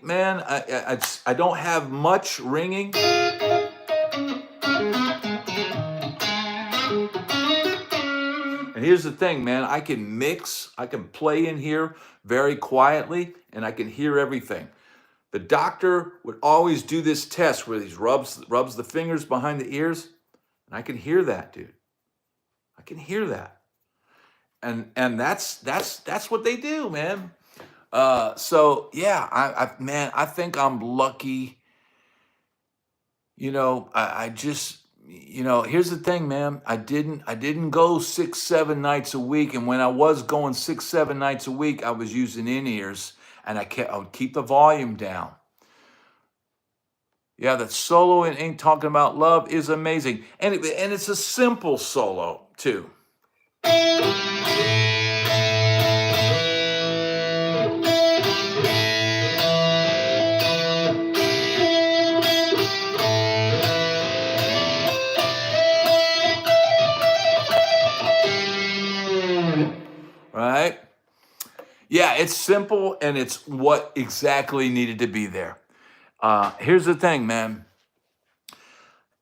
man, I don't have much ringing. And here's the thing, man, I can play in here very quietly, and I can hear everything. The doctor would always do this test where he rubs the fingers behind the ears, and I can hear that, dude. I can hear that. And that's what they do, man. So yeah, I think I'm lucky. You know, I just, you know, here's the thing, man. I didn't go 6, 7 nights a week, and when I was going 6, 7 nights a week, I was using in-ears, and I would keep the volume down. Yeah, that solo in Ain't Talking About Love is amazing, and it's a simple solo too. Yeah, it's simple and it's what exactly needed to be there. Here's the thing, man.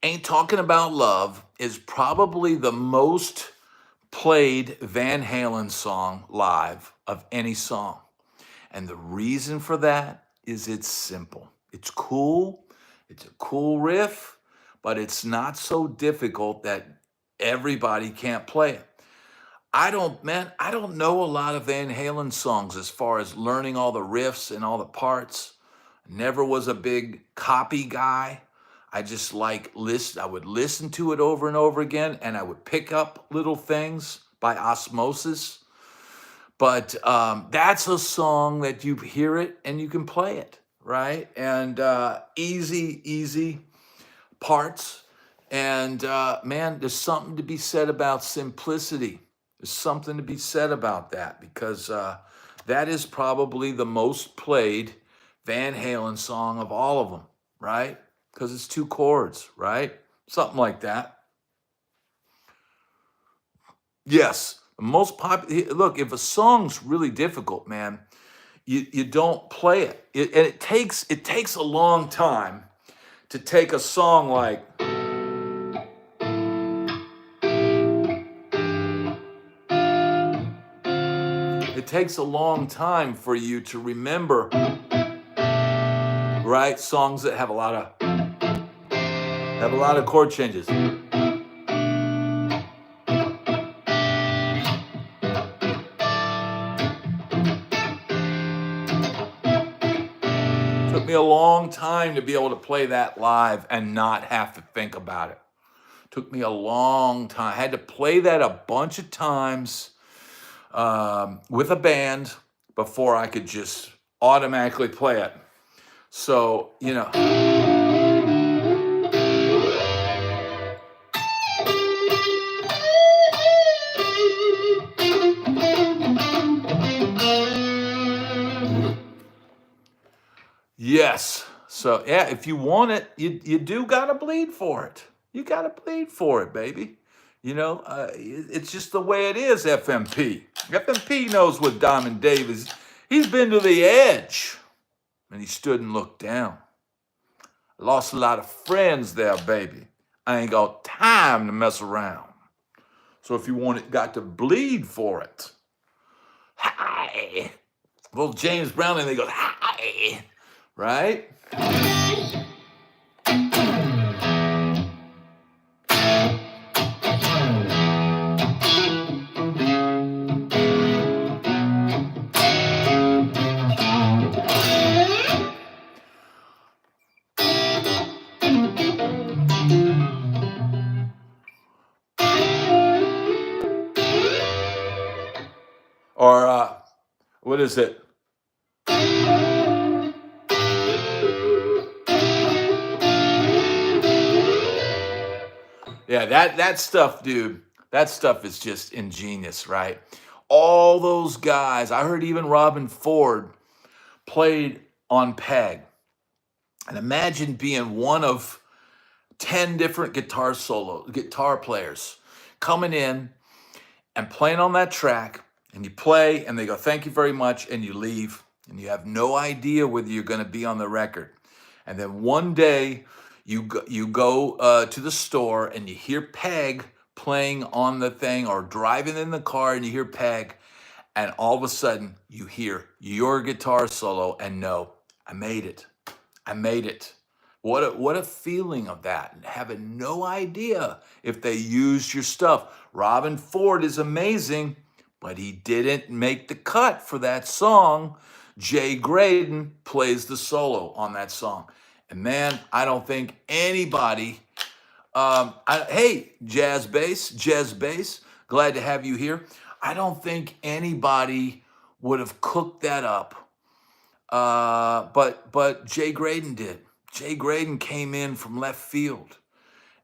Ain't Talking About Love is probably the most played Van Halen song live of any song. And the reason for that is it's simple. It's cool. It's a cool riff, but it's not so difficult that everybody can't play it. I don't know a lot of Van Halen songs as far as learning all the riffs and all the parts. Never was a big copy guy. I just I would listen to it over and over again and I would pick up little things by osmosis. But that's a song that you hear it and you can play it, right? And easy parts. And man, there's something to be said about simplicity. There's something to be said about that because that is probably the most played Van Halen song of all of them, right? Because it's two chords, right? Something like that. Yes, the most popular. Look, if a song's really difficult, man, you don't play it. And it takes a long time to take a song like it takes a long time for you to remember, right? Songs that have a lot of chord changes. Took me a long time to be able to play that live and not have to think about it. Took me a long time. I had to play that a bunch of times with a band before I could just automatically play it. So, you know. Yes. So, yeah, if you want it, you do got to bleed for it. You got to bleed for it, baby. You know, it's just the way it is, FMP. FMP knows what Diamond Dave is. He's been to the edge, and he stood and looked down. Lost a lot of friends there, baby. I ain't got time to mess around. So if you want it, got to bleed for it. Hi. Well, James Brown, and they go, hi. Right? Or what is it? Yeah, that stuff, dude. That stuff is just ingenious, right? All those guys. I heard even Robin Ford played on Peg. And imagine being one of 10 different guitar players coming in and playing on that track, and you play and they go, thank you very much, and you leave, and you have no idea whether you're going to be on the record. And then one day you go to the store and you hear Peg playing on the thing, or driving in the car and you hear Peg, and all of a sudden you hear your guitar solo and know, I made it. I made it. What a feeling of that, and having no idea if they used your stuff. Robin Ford is amazing, but he didn't make the cut for that song. Jay Graydon plays the solo on that song. And man, I don't think anybody, hey, Jazz Bass, glad to have you here. I don't think anybody would have cooked that up. But Jay Graydon did. Jay Graydon came in from left field.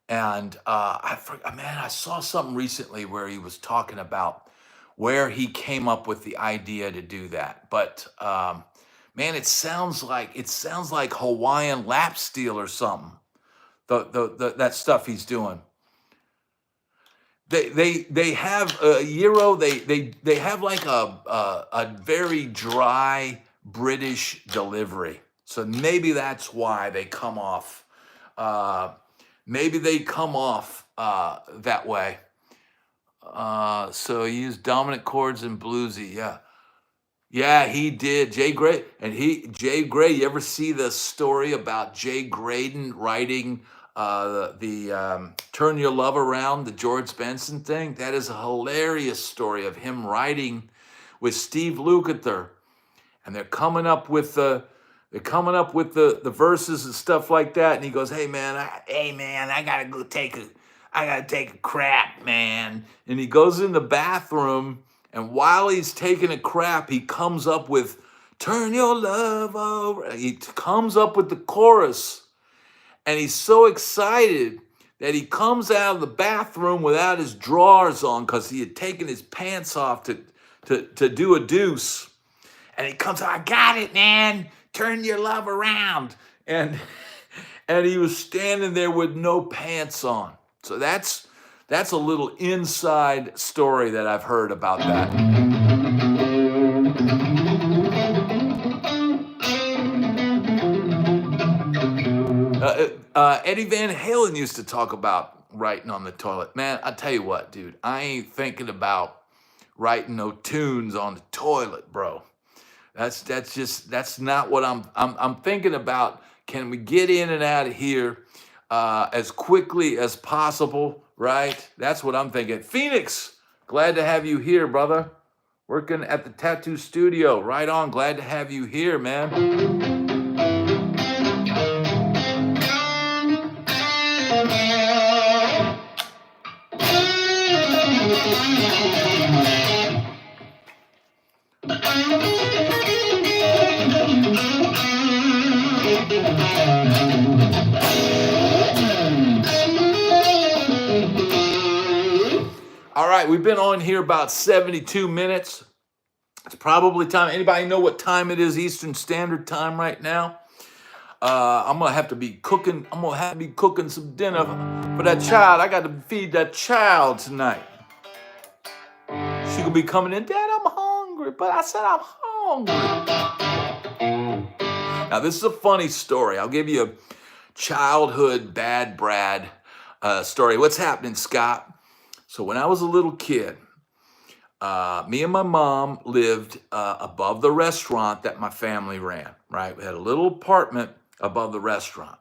And I saw something recently where he was talking about where he came up with the idea to do that. But man, it sounds like Hawaiian lap steel or something. That stuff he's doing. they have gyro. They have like a very dry British delivery. So maybe that's why they come off. Uh, maybe they come off that way. So he used dominant chords and bluesy. Yeah. Yeah, he did. Jay Gray. Jay Gray, you ever see the story about Jay Graydon writing the Turn Your Love Around, the George Benson thing? That is a hilarious story of him writing with Steve Lukather, and they're coming up with the verses and stuff like that. And he goes, "Hey man, I gotta take a crap, man." And he goes in the bathroom, and while he's taking a crap, he comes up with "Turn Your Love Over." He comes up with the chorus, and he's so excited that he comes out of the bathroom without his drawers on because he had taken his pants off to do a deuce. And he comes out, "I got it, man. Turn your love around." And and he was standing there with no pants on. So that's a little inside story that I've heard about that. Eddie Van Halen used to talk about writing on the toilet. Man, I tell you what, dude, I ain't thinking about writing no tunes on the toilet, bro. That's not what I'm thinking about. Can we get in and out of here as quickly as possible, right? That's what I'm thinking. Phoenix, glad to have you here, brother. Working at the tattoo studio. Right on. Glad to have you here, man. All right, we've been on here about 72 minutes. It's probably time. Anybody know what time it is Eastern Standard Time right now? I'm gonna have to be cooking. I'm gonna have to be cooking some dinner for that child. I got to feed that child tonight. She gonna be coming in, "Dad, I'm hungry," but I said I'm hungry. Now this is a funny story. I'll give you a childhood bad Brad story. What's happening, Scott? So when I was a little kid, me and my mom lived above the restaurant that my family ran, right? We had a little apartment above the restaurant.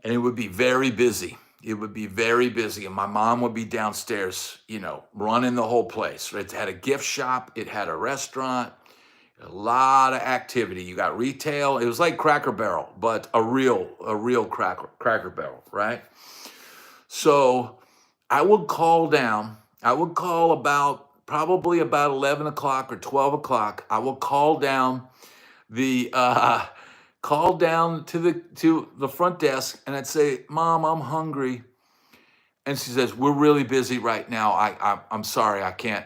And it would be very busy. It would be very busy. And my mom would be downstairs, running the whole place. It had a gift shop. It had a restaurant. A lot of activity. You got retail. It was like Cracker Barrel, but a real Cracker Barrel, right? So I would call down. I would call probably about 11 o'clock or 12 o'clock. I will call down to the front desk, and I'd say, "Mom, I'm hungry." And she says, "We're really busy right now. I'm sorry. I can't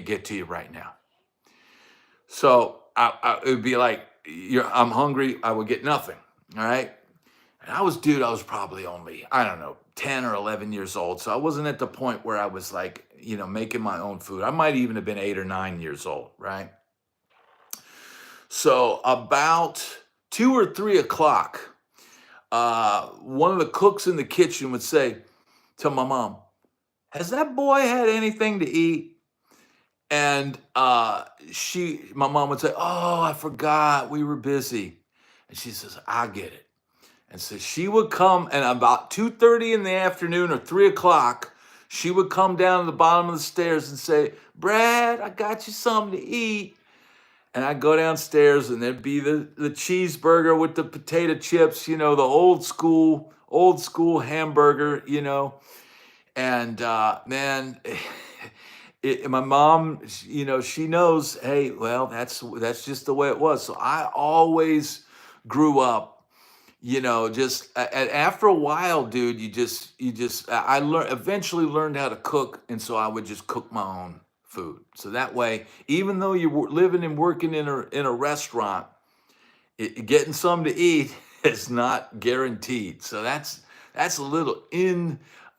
get to you right now." So it would be like, "I'm hungry." I would get nothing. All right. And I was probably only, I don't know, 10 or 11 years old. So I wasn't at the point where I was like, making my own food. I might even have been 8 or 9 years old, right? So about 2 or 3 o'clock, one of the cooks in the kitchen would say to my mom, "Has that boy had anything to eat?" And my mom would say, "Oh, I forgot. We were busy." And she says, "I get it." And so she would come, and about 2:30 in the afternoon or 3 o'clock, she would come down to the bottom of the stairs and say, "Brad, I got you something to eat." And I'd go downstairs, and there'd be the cheeseburger with the potato chips, the old school hamburger, And man, my mom, she knows, hey, well, that's just the way it was. So I always grew up, just after a while, dude, I eventually learned how to cook. And so I would just cook my own food. So that way, even though you were living and working in a restaurant, getting something to eat is not guaranteed. So that's a little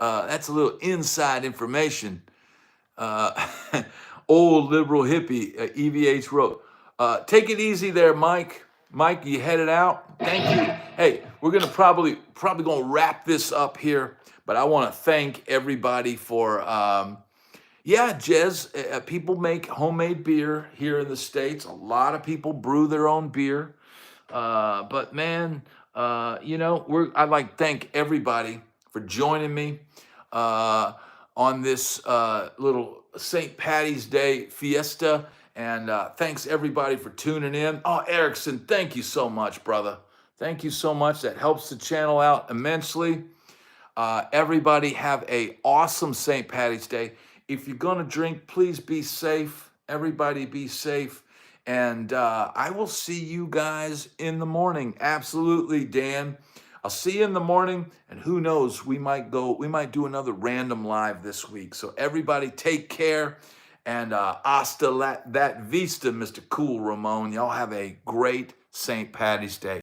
That's a little inside information. Uh, Old liberal hippie, EVH wrote. Take it easy there, Mike. Mike, you headed out. Thank you. Hey, we're gonna probably gonna wrap this up here, but I want to thank everybody for yeah, Jez. People make homemade beer here in the States. A lot of people brew their own beer. But man, I'd like to thank everybody for joining me on this little St. Patty's Day fiesta. And thanks everybody for tuning in. Oh, Erickson, thank you so much, brother. Thank you so much. That helps the channel out immensely. Everybody have a awesome St. Patty's Day. If you're gonna drink, please be safe. Everybody be safe. And I will see you guys in the morning. Absolutely, Dan. I'll see you in the morning. And who knows, we might do another random live this week. So everybody take care. And hasta that vista, Mr. Cool Ramon. Y'all have a great St. Patty's Day.